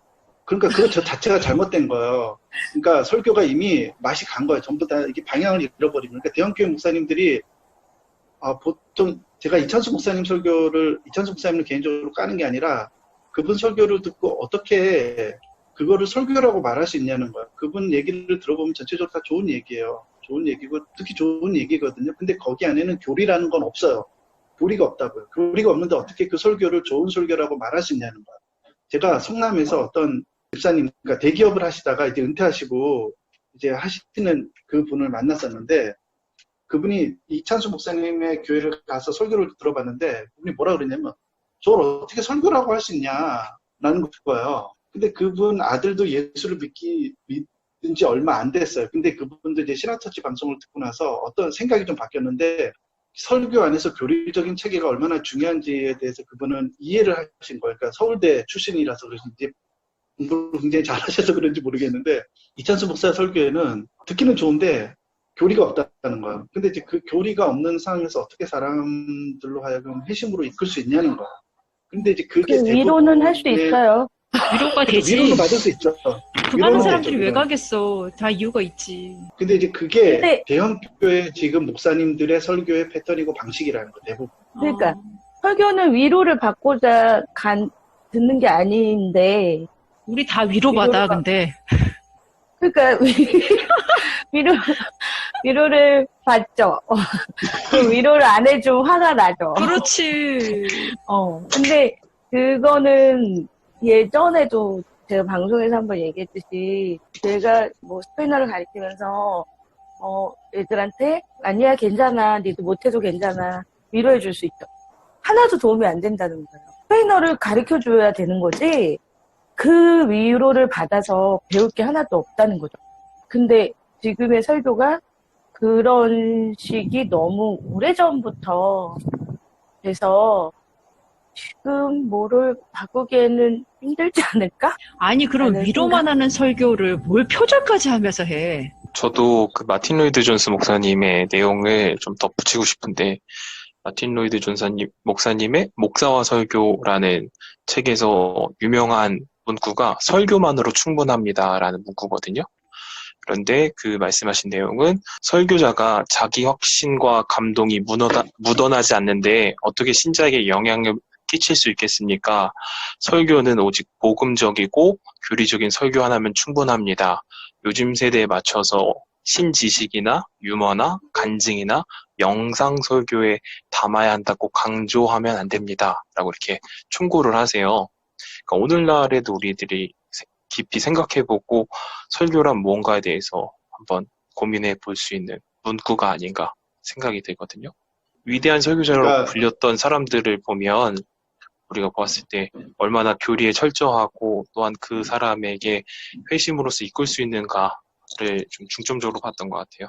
그러니까 그거 저 자체가 잘못된 거예요. 그러니까 설교가 이미 맛이 간 거예요. 전부 다 이게 방향을 잃어버리고. 그러니까 대형교회 목사님들이 보통 제가 이찬수 목사님을 개인적으로 까는 게 아니라 그분 설교를 듣고 어떻게 그거를 설교라고 말할 수 있냐는 거예요. 그분 얘기를 들어보면 전체적으로 다 좋은 얘기예요. 좋은 얘기고 특히 좋은 얘기거든요. 근데 거기 안에는 교리라는 건 없어요. 교리가 없다고요. 교리가 없는데 어떻게 그 설교를 좋은 설교라고 말할 수 있냐는 거예요. 제가 성남에서 어떤 집사님, 그러니까 대기업을 하시다가 이제 은퇴하시고 이제 하시는 그 분을 만났었는데 그분이 이찬수 목사님의 교회를 가서 설교를 들어봤는데 그분이 뭐라 그러냐면 저걸 어떻게 설교라고 할 수 있냐라는 거예요. 근데 그분 아들도 예수를 믿은 지 얼마 안 됐어요. 근데 그분도 이제 신학처치 방송을 듣고 나서 어떤 생각이 좀 바뀌었는데 설교 안에서 교리적인 체계가 얼마나 중요한지에 대해서 그분은 이해를 하신 거예요. 그러니까 서울대 출신이라서 그런지 공부를 굉장히 잘하셔서 그런지 모르겠는데 이찬수 목사 설교에는 듣기는 좋은데 교리가 없다는 거예요. 근데 이제 그 교리가 없는 상황에서 어떻게 사람들로 하여금 회심으로 이끌 수 있냐는 거예요. 근데 이제 그게 위로는 할 수 있어요. 위로가 되지. 위로는 받을 수 있죠. 그 많은 사람들이 왜 가겠어. 다 이유가 있지. 근데 이제 그게 대형교회 지금 목사님들의 설교의 패턴이고 방식이라는 거 대부분. 그러니까 설교는 위로를 받고자 듣는 게 아닌데 우리 다 위로받아 근데. 그러니까 위로를 받죠. 그 위로를 안 해주면 화가 나죠. 그렇지. 근데 그거는 예전에도 제가 방송에서 한번 얘기했듯이 제가 뭐 스페인어를 가르치면서 애들한테 아니야 괜찮아 니도 못해도 괜찮아 위로해 줄 수 있죠. 하나도 도움이 안 된다는 거예요. 스페인어를 가르쳐 줘야 되는 거지 그 위로를 받아서 배울 게 하나도 없다는 거죠. 근데 지금의 설교가 그런 식이 너무 오래전부터 돼서 지금 뭐를 바꾸기에는 힘들지 않을까? 아니, 그럼 라는 위로만 생각? 하는 설교를 뭘 표절까지 하면서 해. 저도 그 마틴 로이드 존스 목사님의 내용을 좀 덧붙이고 싶은데, 마틴 로이드 존스 목사님의 목사와 설교라는 책에서 유명한 문구가 설교만으로 충분합니다라는 문구거든요. 그런데 그 말씀하신 내용은 설교자가 자기 확신과 감동이 묻어나지 않는데 어떻게 신자에게 영향을 끼칠 수 있겠습니까? 설교는 오직 복음적이고 교리적인 설교 하나면 충분합니다. 요즘 세대에 맞춰서 신지식이나 유머나 간증이나 영상 설교에 담아야 한다고 강조하면 안 됩니다. 라고 이렇게 충고를 하세요. 그러니까 오늘날에도 우리들이 깊이 생각해보고 설교란 무언가에 대해서 한번 고민해 볼 수 있는 문구가 아닌가 생각이 들거든요. 위대한 설교자로 불렸던 사람들을 보면 우리가 보았을 때 얼마나 교리에 철저하고 또한 그 사람에게 회심으로서 이끌 수 있는가를 좀 중점적으로 봤던 것 같아요.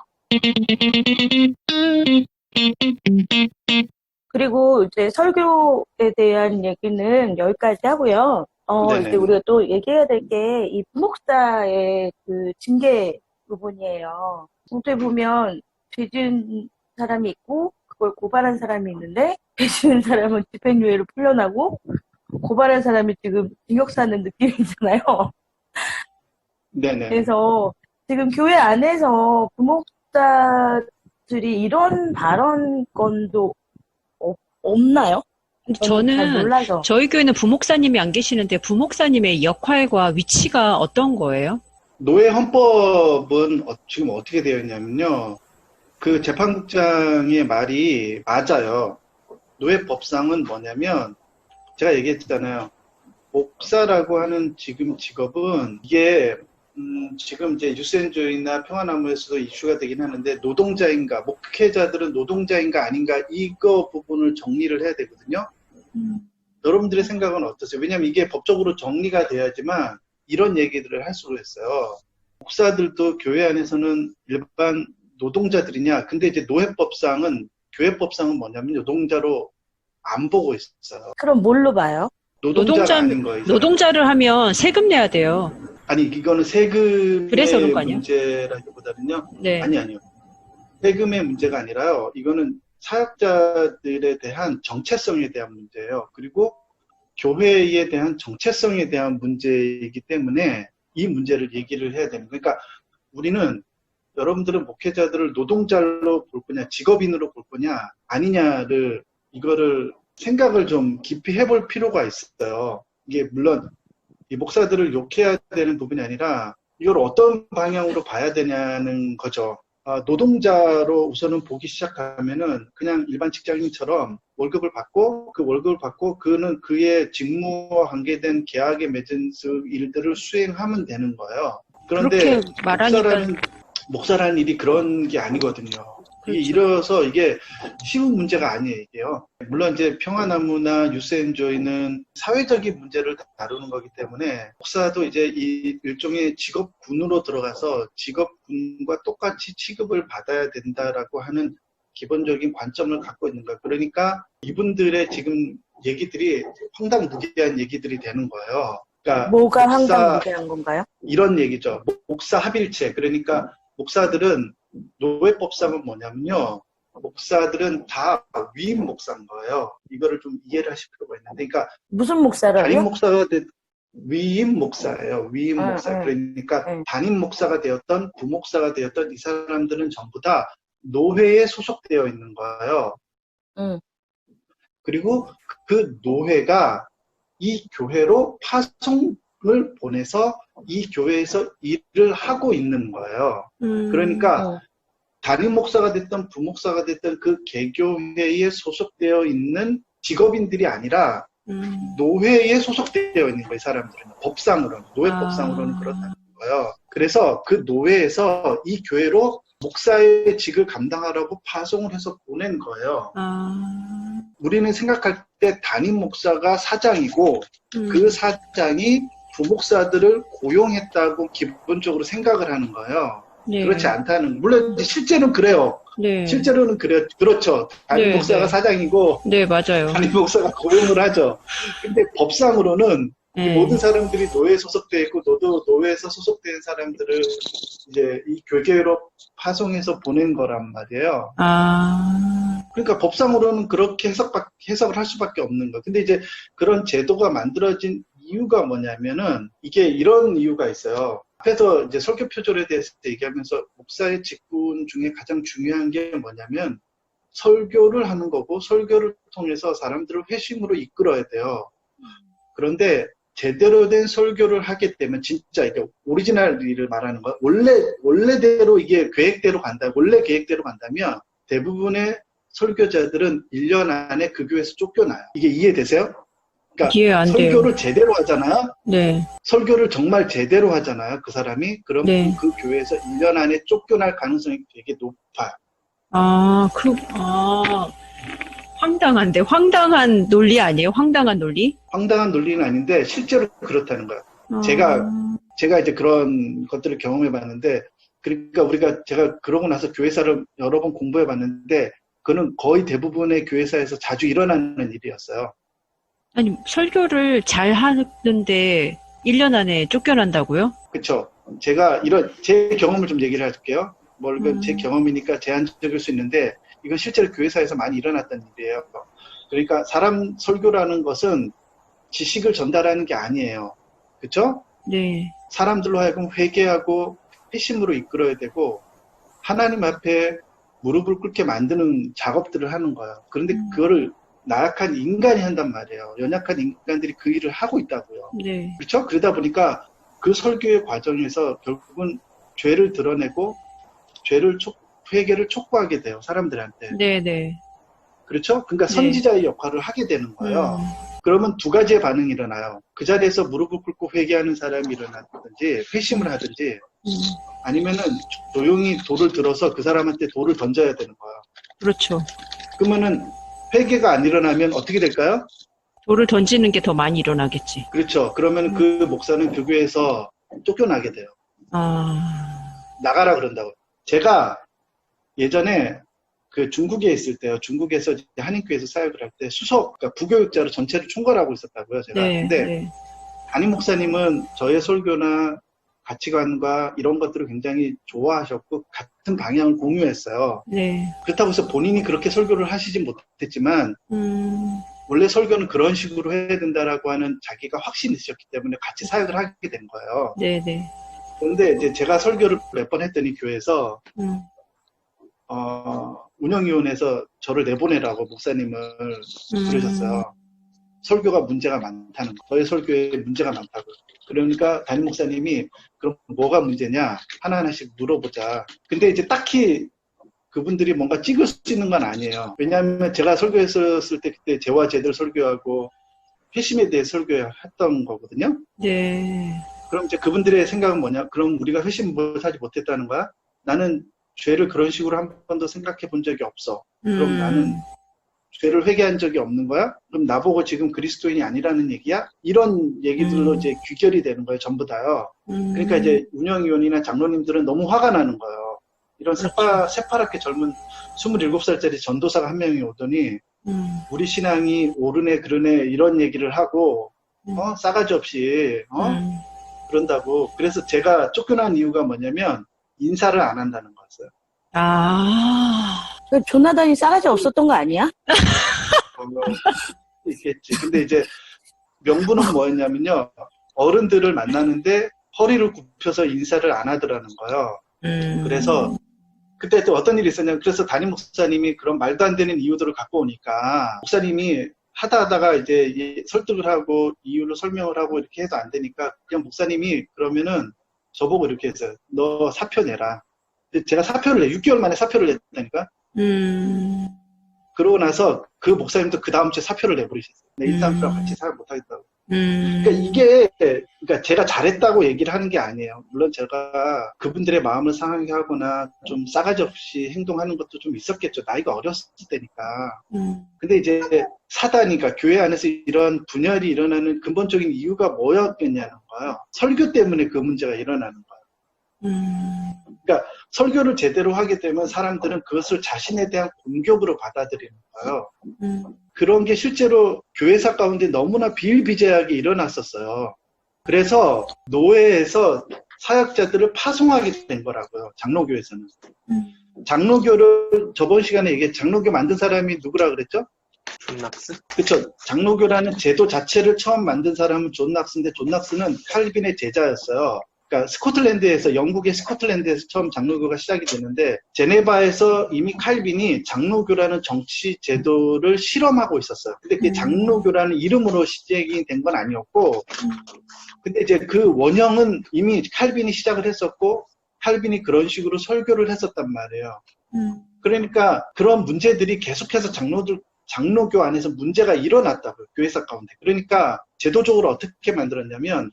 그리고 이제 설교에 대한 얘기는 여기까지 하고요. 이제 우리가 또 얘기해야 될 게 이 부목사의 그 징계 부분이에요. 어떻게 보면 죄 지은 사람이 있고 그걸 고발한 사람이 있는데 죄 지은 사람은 집행유예로 풀려나고 고발한 사람이 지금 징역 사는 느낌이잖아요. 네네. 그래서 지금 교회 안에서 부목사들이 이런 발언권도 없나요? 저는 잘 저는 몰라서. 저희 교회는 부목사님이 안 계시는데 부목사님의 역할과 위치가 어떤 거예요? 노예 헌법은 지금 어떻게 되어 있냐면요. 그 재판국장의 말이 맞아요. 노예법상은 뭐냐면 제가 얘기했잖아요. 목사라고 하는 지금 직업은 이게 지금 이제 유센조이나 평화나무에서도 이슈가 되긴 하는데 노동자인가 목회자들은 노동자인가 아닌가 이거 부분을 정리를 해야 되거든요. 여러분들의 생각은 어떠세요? 왜냐하면 이게 법적으로 정리가 돼야지만 이런 얘기들을 할 수가 있어요. 목사들도 교회 안에서는 일반 노동자들이냐? 근데 이제 노예법상은 교회법상은 뭐냐면 노동자로 안 보고 있어요. 그럼 뭘로 봐요? 노동자가 아닌 거예요. 노동자를 하면 세금 내야 돼요. 아니 이거는 세금의 그래서 그런 거 아니에요? 문제라기보다는요. 네. 아니요. 세금의 문제가 아니라요. 이거는 사역자들에 대한 정체성에 대한 문제예요. 그리고 교회에 대한 정체성에 대한 문제이기 때문에 이 문제를 얘기를 해야 되는 거예요. 그러니까 우리는 여러분들은 목회자들을 노동자로 볼 거냐, 직업인으로 볼 거냐, 아니냐를 이거를 생각을 좀 깊이 해볼 필요가 있어요. 이게 물론 이 목사들을 욕해야 되는 부분이 아니라 이걸 어떤 방향으로 봐야 되냐는 거죠. 노동자로 우선은 보기 시작하면은 그냥 일반 직장인처럼 월급을 받고 그 월급을 받고 그는 그의 직무와 관계된 계약에 맺은 일들을 수행하면 되는 거예요. 그런데 목사라는 일이 그런 게 아니거든요. 그렇죠. 이래서 이게 쉬운 문제가 아니에요, 이게요. 물론 이제 평화나무나 유스앤조이는 사회적인 문제를 다루는 거기 때문에 목사도 이제 이 일종의 직업군으로 들어가서 직업군과 똑같이 취급을 받아야 된다라고 하는 기본적인 관점을 갖고 있는 거예요. 그러니까 이분들의 지금 얘기들이 황당무계한 얘기들이 되는 거예요. 그러니까 뭐가 황당무계한 건가요? 이런 얘기죠. 목사 합일체. 그러니까 목사들은 노예법상은 뭐냐면요. 목사들은 다 위임 목사인 거예요. 이거를 좀 이해를 하실 필요가 있는데, 그러니까 무슨 목사라고요? 담임 목사가 위임 목사예요. 위임 목사. 그러니까 담임 목사가 되었던 부목사가 되었던 이 사람들은 전부 다 노회에 소속되어 있는 거예요. 그리고 그 노회가 이 교회로 파송을 보내서 이 교회에서 일을 하고 있는 거예요. 그러니까 담임 목사가 됐든 부목사가 됐든 그 개교회에 소속되어 있는 직업인들이 아니라 노회에 소속되어 있는 거예요, 사람들은. 법상으로는, 노회법상으로는 그렇다는 거예요. 그래서 그 노회에서 이 교회로 목사의 직을 감당하라고 파송을 해서 보낸 거예요. 우리는 생각할 때 담임 목사가 사장이고 그 사장이 부목사들을 고용했다고 기본적으로 생각을 하는 거예요. 네. 그렇지 않다는, 물론 실제로는 그래요. 네. 실제로는 그래요. 그렇죠. 담임 네, 목사가 네. 사장이고 네, 맞아요. 담임 목사가 고용을 하죠. 근데 법상으로는 네. 모든 사람들이 노예에 소속되어 있고 너도 노예에서 소속된 사람들을 이제 이 교계로 파송해서 보낸 거란 말이에요. 그러니까 법상으로는 그렇게 해석을 할 수밖에 없는 거. 근데 이제 그런 제도가 만들어진 이유가 뭐냐면은 이게 이런 이유가 있어요. 앞에서 이제 설교 표절에 대해서 얘기하면서 목사의 직분 중에 가장 중요한 게 뭐냐면 설교를 하는 거고 설교를 통해서 사람들을 회심으로 이끌어야 돼요. 그런데 제대로 된 설교를 하게 되면 진짜 이게 오리지널 일을 말하는 거야. 원래대로 이게 계획대로 간다. 원래 계획대로 간다면 대부분의 설교자들은 1년 안에 그 교회에서 쫓겨나요. 이게 이해되세요? 그러니까 이해 안 돼요. 설교를 제대로 하잖아요. 네. 설교를 정말 제대로 하잖아요. 그 사람이. 그럼 네. 그 교회에서 1년 안에 쫓겨날 가능성이 되게 높아요. 황당한데. 황당한 논리 아니에요? 황당한 논리? 황당한 논리는 아닌데 실제로 그렇다는 거예요. 제가 이제 그런 것들을 경험해 봤는데, 그러니까 제가 그러고 나서 교회사를 여러 번 공부해 봤는데, 그는 거의 대부분의 교회사에서 자주 일어나는 일이었어요. 아니, 설교를 잘 하는데 1년 안에 쫓겨난다고요? 그렇죠. 제가 제 경험을 좀 얘기를 해줄게요. 제 경험이니까 제한적일 수 있는데, 이건 실제로 교회사에서 많이 일어났던 일이에요. 그러니까 사람 설교라는 것은 지식을 전달하는 게 아니에요. 그렇죠? 네. 사람들로 하여금 회개하고 회심으로 이끌어야 되고 하나님 앞에 무릎을 꿇게 만드는 작업들을 하는 거예요. 그런데 그거를 나약한 인간이 한단 말이에요. 연약한 인간들이 그 일을 하고 있다고요. 네. 그렇죠? 그러다 보니까 그 설교의 과정에서 결국은 죄를 드러내고 회개를 촉구하게 돼요. 사람들한테. 네네. 그렇죠? 그러니까 선지자의 역할을 하게 되는 거예요. 그러면 두 가지의 반응이 일어나요. 그 자리에서 무릎을 꿇고 회개하는 사람이 일어나든지 회심을 하든지 아니면은 조용히 돌을 들어서 그 사람한테 돌을 던져야 되는 거예요. 그렇죠. 그러면은 회개가 안 일어나면 어떻게 될까요? 돌을 던지는 게 더 많이 일어나겠지. 그렇죠. 그러면 그 목사는 그 교회에서 쫓겨나게 돼요. 나가라 그런다고. 제가 예전에 그 중국에 있을 때요. 중국에서 한인교회에서 사역을 할 때 그러니까 부교육자로 전체를 총괄하고 있었다고요. 제가. 네, 근데 네. 담임 목사님은 저의 설교나 가치관과 이런 것들을 굉장히 좋아하셨고 같은 방향을 공유했어요. 네. 그렇다고 해서 본인이 그렇게 설교를 하시진 못했지만 원래 설교는 그런 식으로 해야 된다라고 하는 자기가 확신이 있으셨기 때문에 같이 사역을 하게 된 거예요. 네, 네. 그런데 이제 제가 설교를 몇 번 했더니 교회에서 운영위원회에서 저를 내보내라고 목사님을 부르셨어요. 설교가 문제가 많다는 거. 저의 설교에 문제가 많다고. 그러니까 담임 목사님이 그럼 뭐가 문제냐 하나하나씩 물어보자. 근데 이제 딱히 그분들이 뭔가 찍을 수 있는 건 아니에요. 왜냐하면 제가 설교했을 때 그때 죄와 죄들 설교하고 회심에 대해 설교했던 거거든요. 네. 그럼 이제 그분들의 생각은 뭐냐? 그럼 우리가 회심을 하지 못했다는 거야? 나는 죄를 그런 식으로 한 번도 생각해 본 적이 없어. 그럼 나는 죄를 회개한 적이 없는 거야? 그럼 나보고 지금 그리스도인이 아니라는 얘기야? 이런 얘기들로 이제 귀결이 되는 거예요, 전부 다요. 그러니까 이제 운영위원이나 장로님들은 너무 화가 나는 거예요. 이런 새파랗게 젊은 27살짜리 전도사가 한 명이 오더니 우리 신앙이 옳으네 그러네 이런 얘기를 하고 싸가지 없이 그런다고. 그래서 제가 쫓겨난 이유가 뭐냐면 인사를 안 한다는 거였어요. 조나단이 싸가지 없었던 거 아니야? 있겠지. 근데 이제 명분은 뭐였냐면요. 어른들을 만나는데 허리를 굽혀서 인사를 안 하더라는 거예요. 그래서 그때 또 어떤 일이 있었냐면, 그래서 담임 목사님이 그런 말도 안 되는 이유들을 갖고 오니까 목사님이 하다가 이제 설득을 하고 이유를 설명을 하고 이렇게 해도 안 되니까 그냥 목사님이 그러면은 저보고 이렇게 했어요. 너 사표 내라. 제가 사표를 6개월 만에 사표를 냈다니까. 그러고 나서 그 목사님도 그 다음 주에 사표를 내버리셨어요. 이 사람들랑 같이 사역 못하겠다고. 그러니까 이게, 그러니까 제가 잘했다고 얘기를 하는 게 아니에요. 물론 제가 그분들의 마음을 상하게 하거나 좀 싸가지 없이 행동하는 것도 좀 있었겠죠. 나이가 어렸을 때니까. 근데 이제 사단이니까 교회 안에서 이런 분열이 일어나는 근본적인 이유가 뭐였겠냐는 거예요. 설교 때문에 그 문제가 일어나는 거예요. 그러니까 설교를 제대로 하게 되면 사람들은 그것을 자신에 대한 공격으로 받아들이는 거예요. 그런 게 실제로 교회사 가운데 너무나 비일비재하게 일어났었어요. 그래서 노예에서 사역자들을 파송하게 된 거라고요. 장로교에서는. 장로교를 저번 시간에 얘기해 장로교 만든 사람이 누구라 그랬죠? 존 낙스? 그렇죠. 장로교라는 제도 자체를 처음 만든 사람은 존 낙스인데 존 낙스는 칼빈의 제자였어요. 그러니까 스코틀랜드에서 영국의 스코틀랜드에서 처음 장로교가 시작이 됐는데 제네바에서 이미 칼빈이 장로교라는 정치 제도를 실험하고 있었어요. 근데 그게 장로교라는 이름으로 시작이 된 건 아니었고 근데 이제 그 원형은 이미 칼빈이 시작을 했었고 칼빈이 그런 식으로 설교를 했었단 말이에요. 그러니까 그런 문제들이 계속해서 장로교 안에서 문제가 일어났다고요. 교회사 가운데. 그러니까 제도적으로 어떻게 만들었냐면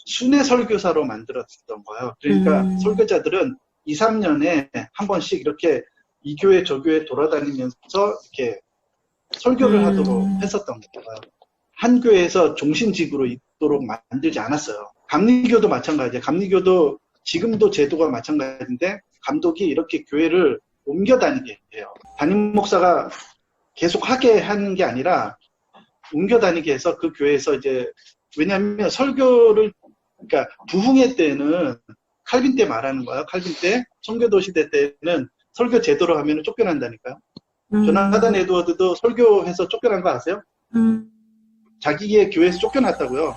순회 설교사로 만들었던 거예요. 그러니까 설교자들은 2, 3년에 한 번씩 이렇게 이 교회 저 교회 돌아다니면서 이렇게 설교를 하도록 했었던 거예요. 한 교회에서 종신직으로 있도록 만들지 않았어요. 감리교도 마찬가지예요. 감리교도 지금도 제도가 마찬가지인데 감독이 이렇게 교회를 옮겨 다니게 해요. 담임 목사가 계속 하게 하는 게 아니라 옮겨 다니게 해서 그 교회에서 이제 왜냐하면 설교를 그러니까 부흥회 때는 칼빈 때 말하는 거야. 칼빈 때 선교도 시대 때는 설교 제대로 하면 쫓겨난다니까요. 조나단 에드워드도 설교해서 쫓겨난 거 아세요? 자기의 교회에서 쫓겨났다고요.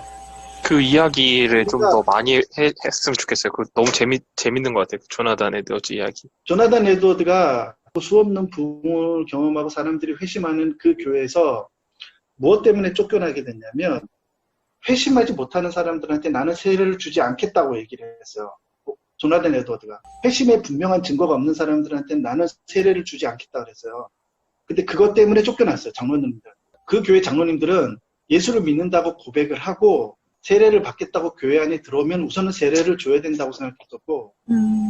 그 이야기를 좀 그러니까, 더 많이 했으면 좋겠어요. 그 너무 재밌는 것 같아요. 조나단 에드워즈 이야기. 조나단 에드워드가 수없는 부흥을 경험하고 사람들이 회심하는 그 교회에서 무엇 때문에 쫓겨나게 됐냐면 회심하지 못하는 사람들한테 나는 세례를 주지 않겠다고 얘기를 했어요. 조나단 에드워드가. 회심에 분명한 증거가 없는 사람들한테 나는 세례를 주지 않겠다 그랬어요. 근데 그것 때문에 쫓겨났어요. 장로님들. 그 교회 장로님들은 예수를 믿는다고 고백을 하고 세례를 받겠다고 교회 안에 들어오면 우선은 세례를 줘야 된다고 생각했었고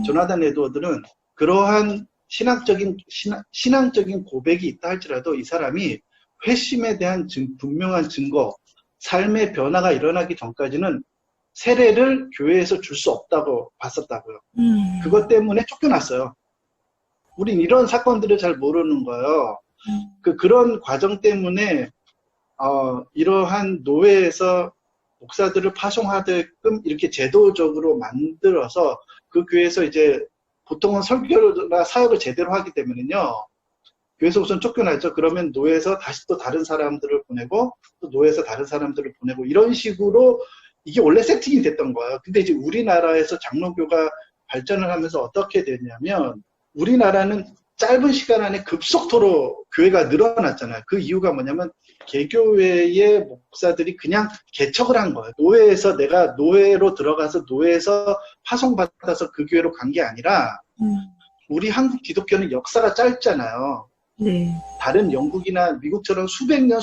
조나단 에드워드는 그러한 신앙적인 고백이 있다 할지라도 이 사람이 회심에 대한 분명한 증거, 삶의 변화가 일어나기 전까지는 세례를 교회에서 줄 수 없다고 봤었다고요. 그것 때문에 쫓겨났어요. 우린 이런 사건들을 잘 모르는 거예요. 그런 과정 때문에 이러한 노예에서 목사들을 파송하게끔 이렇게 제도적으로 만들어서 그 교회에서 이제 보통은 설교나 사역을 제대로 하기 때문에요. 교회에서 우선 쫓겨나죠. 그러면 노예에서 다시 또 다른 사람들을 보내고 또 노예에서 다른 사람들을 보내고 이런 식으로 이게 원래 세팅이 됐던 거예요. 근데 이제 우리나라에서 장로교가 발전을 하면서 어떻게 됐냐면 우리나라는 짧은 시간 안에 급속도로 교회가 늘어났잖아요. 그 이유가 뭐냐면 개교회의 목사들이 그냥 개척을 한 거예요. 노예에서 내가 노예로 들어가서 노예에서 파송받아서 그 교회로 간 게 아니라 우리 한국 기독교는 역사가 짧잖아요. 네. 다른 영국이나 미국처럼 수백 년,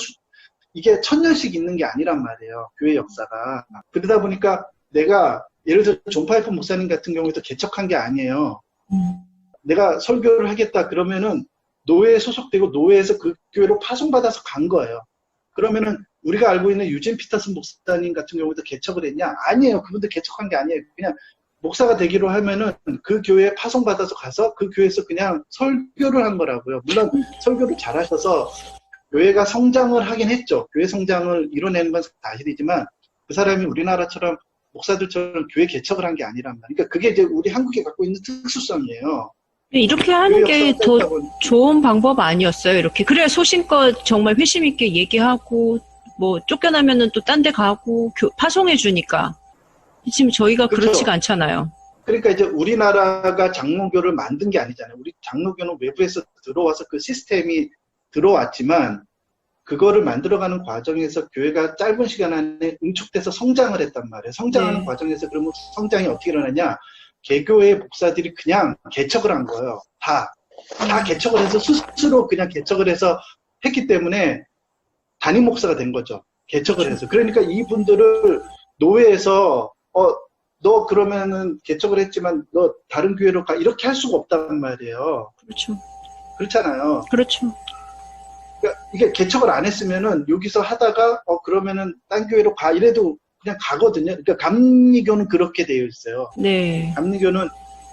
이게 1000년씩 있는 게 아니란 말이에요. 교회 역사가. 그러다 보니까 내가 예를 들어 존 파이프 목사님 같은 경우에도 개척한 게 아니에요. 내가 설교를 하겠다 그러면은 노예에 소속되고 노예에서 그 교회로 파송받아서 간 거예요. 그러면은 우리가 알고 있는 유진 피터슨 목사님 같은 경우도 개척을 했냐? 아니에요. 그분들 개척한 게 아니에요. 그냥 목사가 되기로 하면은 그 교회에 파송받아서 가서 그 교회에서 그냥 설교를 한 거라고요. 물론 설교를 잘하셔서 교회가 성장을 하긴 했죠. 교회 성장을 이뤄내는 건 사실이지만 그 사람이 우리나라처럼 목사들처럼 교회 개척을 한 게 아니란 말이에요. 그러니까 그게 이제 우리 한국에 갖고 있는 특수성이에요. 이렇게 하는 게 더 좋은 방법 아니었어요? 이렇게. 그래야 소신껏 정말 회심 있게 얘기하고, 뭐, 쫓겨나면은 또 딴 데 가고, 파송해 주니까. 지금 저희가 그렇죠. 그렇지가 않잖아요. 그러니까 이제 우리나라가 장로교를 만든 게 아니잖아요. 우리 장로교는 외부에서 들어와서 그 시스템이 들어왔지만, 그거를 만들어가는 과정에서 교회가 짧은 시간 안에 응축돼서 성장을 했단 말이에요. 성장하는 네. 과정에서 그러면 성장이 어떻게 일어나냐? 개교의 목사들이 그냥 개척을 한 거예요. 다 개척을 해서 스스로 그냥 개척을 해서 했기 때문에 담임 목사가 된 거죠. 개척을 해서. 그러니까 이분들을 노회에서 너 그러면은 개척을 했지만 너 다른 교회로 가 이렇게 할 수가 없단 말이에요. 그렇죠. 그렇잖아요. 그렇죠. 그러니까 이게 개척을 안 했으면은 여기서 하다가 그러면은 딴 교회로 가 이래도 그냥 가거든요. 그러니까 감리교는 그렇게 되어 있어요. 네. 감리교는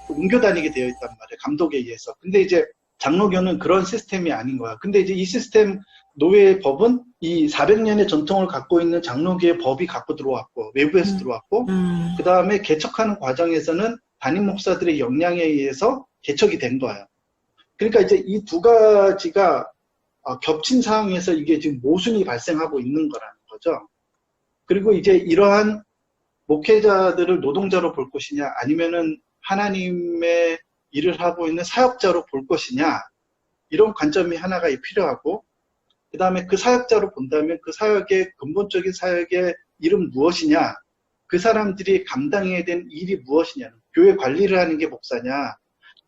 옮겨 다니게 되어 있단 말이에요. 감독에 의해서. 근데 이제 장로교는 그런 시스템이 아닌 거야. 근데 이제 이 시스템 노예의 법은 이 400년의 전통을 갖고 있는 장로교의 법이 갖고 들어왔고 외부에서 들어왔고 그 다음에 개척하는 과정에서는 담임 목사들의 역량에 의해서 개척이 된 거예요. 그러니까 이제 이 두 가지가 겹친 상황에서 이게 지금 모순이 발생하고 있는 거라는 거죠. 그리고 이제 이러한 목회자들을 노동자로 볼 것이냐 아니면은 하나님의 일을 하고 있는 사역자로 볼 것이냐 이런 관점이 하나가 필요하고 그 다음에 그 사역자로 본다면 그 사역의 근본적인 사역의 일은 무엇이냐 그 사람들이 감당해야 되는 일이 무엇이냐 교회 관리를 하는 게 목사냐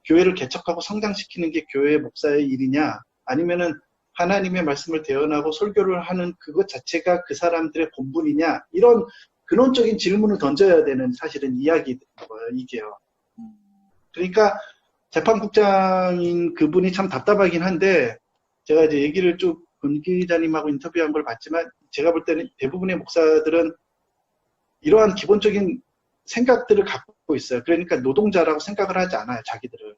교회를 개척하고 성장시키는 게 교회 목사의 일이냐 아니면은 하나님의 말씀을 대언하고 설교를 하는 그것 자체가 그 사람들의 본분이냐 이런 근원적인 질문을 던져야 되는 사실은 이야기인 거예요. 이게요. 그러니까 재판국장인 그분이 참 답답하긴 한데 제가 이제 얘기를 쭉 권 기자님하고 인터뷰한 걸 봤지만 제가 볼 때는 대부분의 목사들은 이러한 기본적인 생각들을 갖고 있어요. 그러니까 노동자라고 생각을 하지 않아요. 자기들을.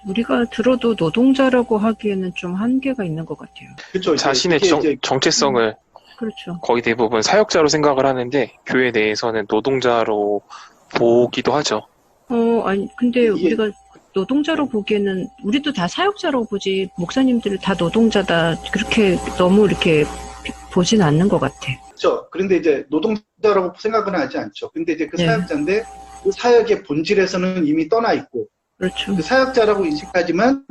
우리가 들어도 노동자라고 하기에는 좀 한계가 있는 것 같아요. 그렇죠. 자신의 정체성을 그렇죠. 거의 대부분 사역자로 생각을 하는데 교회 내에서는 노동자로 보기도 하죠. 아니 근데 우리가 노동자로 보기에는 우리도 다 사역자로 보지 목사님들을 다 노동자다 그렇게 너무 이렇게 보진 않는 것 같아. 그렇죠. 그런데 이제 노동자라고 생각은 하지 않죠. 근데 이제 그 네. 사역자인데 그 사역의 본질에서는 이미 떠나 있고 그렇죠. 그 사역자라고 인식하지만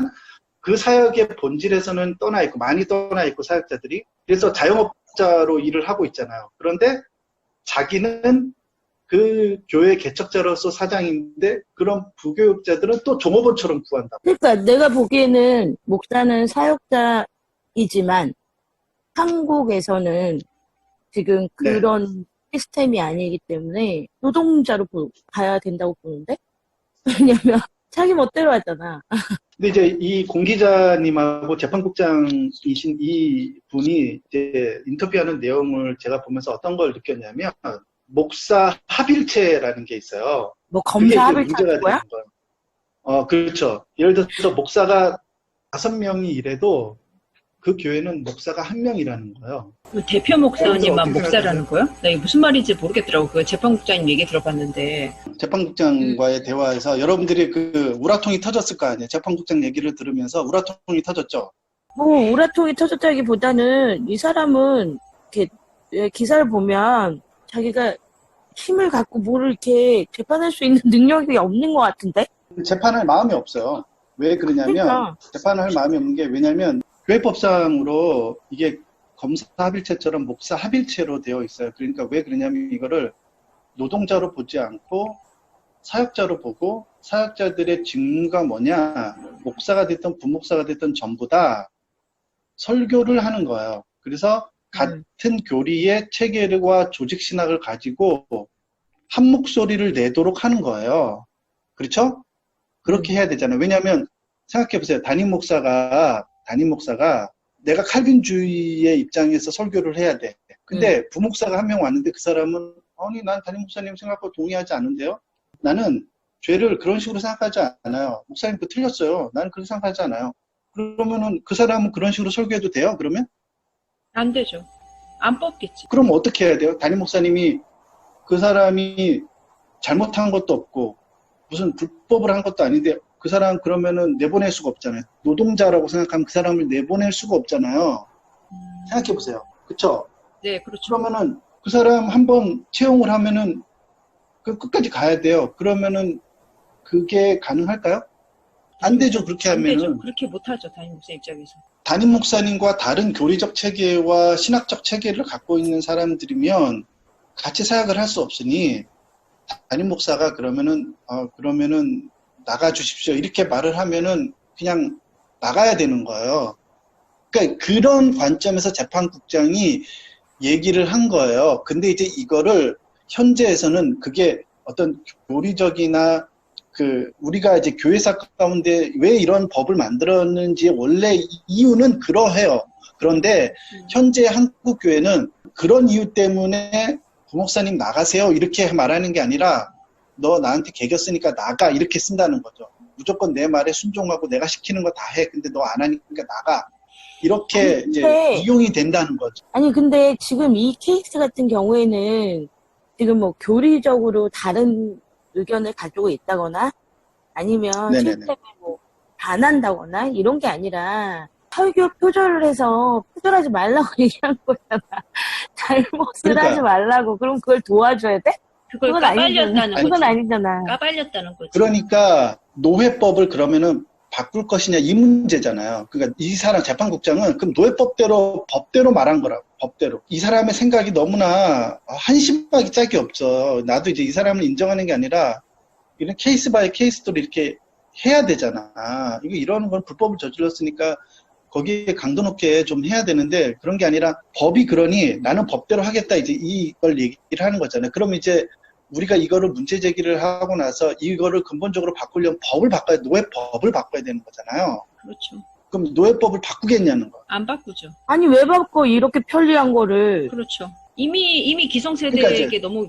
그 사역의 본질에서는 떠나 있고 많이 떠나 있고 사역자들이 그래서 자영업자로 일을 하고 있잖아요. 그런데 자기는 그 교회 개척자로서 사장인데 그런 부교육자들은 또 종업원처럼 구한다. 그러니까 내가 보기에는 목사는 사역자이지만 한국에서는 지금 그런 시스템이 아니기 때문에 노동자로 봐야 된다고 보는데 왜냐면 자기 멋대로 하잖아. 근데 이제 이 공 기자님하고 재판국장이신 이 분이 이제 인터뷰하는 내용을 제가 보면서 어떤 걸 느꼈냐면 목사 합일체라는 게 있어요. 뭐 검사 합일체 문제가 거야? 되는 거예요. 그렇죠. 예를 들어서 목사가 5명이 일해도 그 교회는 목사가 1명이라는 거예요. 대표 목사님만 어떻게 목사라는 거요? 나 이게 무슨 말인지 모르겠더라고. 그 재판국장님 얘기 들어봤는데. 재판국장과의 대화에서 여러분들이 그 우라통이 터졌을 거 아니에요. 재판국장 얘기를 들으면서 우라통이 터졌죠. 뭐 우라통이 터졌다기보다는 이 사람은 이렇게 기사를 보면 자기가 힘을 갖고 뭐를 이렇게 재판할 수 있는 능력이 없는 것 같은데? 재판할 마음이 없어요. 왜 그러냐면 그러니까. 재판할 마음이 없는 게 왜냐면 교회법상으로 이게 검사 합일체처럼 목사 합일체로 되어 있어요. 그러니까 왜 그러냐면 이거를 노동자로 보지 않고 사역자로 보고 사역자들의 직무가 뭐냐 목사가 됐든 부목사가 됐든 전부 다 설교를 하는 거예요. 그래서 같은 교리의 체계와 조직 신학을 가지고 한 목소리를 내도록 하는 거예요. 그렇죠? 그렇게 해야 되잖아요. 왜냐하면 생각해보세요. 담임 목사가 내가 칼빈주의의 입장에서 설교를 해야 돼. 근데 부목사가 한 명 왔는데 그 사람은 아니 난 담임 목사님 생각과 동의하지 않는데요. 나는 죄를 그런 식으로 생각하지 않아요. 목사님 그 틀렸어요. 나는 그렇게 생각하지 않아요. 그러면은 그 사람은 그런 식으로 설교해도 돼요? 그러면? 안 되죠. 안 뽑겠지. 그럼 어떻게 해야 돼요? 담임 목사님이 그 사람이 잘못한 것도 없고 무슨 불법을 한 것도 아닌데 그 사람 그러면은 내보낼 수가 없잖아요. 노동자라고 생각하면 그 사람을 내보낼 수가 없잖아요. 생각해보세요. 그쵸? 네, 그렇죠. 그러면은 그 사람 한번 채용을 하면은 그 끝까지 가야 돼요. 그러면은 그게 가능할까요? 안 되죠. 그렇게 안 되죠. 하면은. 그렇게 못하죠. 담임 목사 입장에서. 담임 목사님과 다른 교리적 체계와 신학적 체계를 갖고 있는 사람들이면 같이 사역을 할 수 없으니 담임 목사가 그러면은 나가 주십시오. 이렇게 말을 하면은 그냥 나가야 되는 거예요. 그러니까 그런 관점에서 재판국장이 얘기를 한 거예요. 근데 이제 이거를 현재에서는 그게 어떤 교리적이나 우리가 이제 교회사 가운데 왜 이런 법을 만들었는지 원래 이유는 그러해요. 그런데 현재 한국 교회는 그런 이유 때문에 부목사님 나가세요 이렇게 말하는 게 아니라 너 나한테 개겼으니까 나가 이렇게 쓴다는 거죠. 무조건 내 말에 순종하고 내가 시키는 거 다 해. 근데 너 안 하니까 나가. 이렇게 이제 이용이 된다는 거죠. 아니 근데 지금 이 케이스 같은 경우에는 지금 뭐 교리적으로 다른 의견을 가지고 있다거나 아니면 실제로 뭐 반한다거나 이런 게 아니라 설교 표절을 해서 표절하지 말라고 얘기한 거잖아. 잘못을 하지 말라고. 그럼 그걸 도와줘야 돼? 그건 까발렸다는 거지. 그건 아니잖아. 까발렸다는 거지. 그러니까 노회법을 그러면은 바꿀 것이냐 이 문제잖아요. 그러니까 이 사람 재판국장은 그럼 노회법대로 법대로 말한 거라고. 법대로. 이 사람의 생각이 너무나 한심하기 짝이 없죠. 나도 이제 이 사람을 인정하는 게 아니라 이런 케이스 바이 케이스로 이렇게 해야 되잖아. 이러는 건 불법을 저질렀으니까 거기에 강도 높게 좀 해야 되는데 그런 게 아니라 법이 그러니 나는 법대로 하겠다 이제 이걸 얘기를 하는 거잖아요. 그럼 이제 우리가 이거를 문제 제기를 하고 나서 이거를 근본적으로 바꾸려면 노회법을 바꿔야 되는 거잖아요. 그렇죠. 그럼 노회법을 바꾸겠냐는 거. 안 바꾸죠. 아니 왜 바꿔 이렇게 편리한 거를. 그렇죠. 이미 기성세대에게 그러니까 너무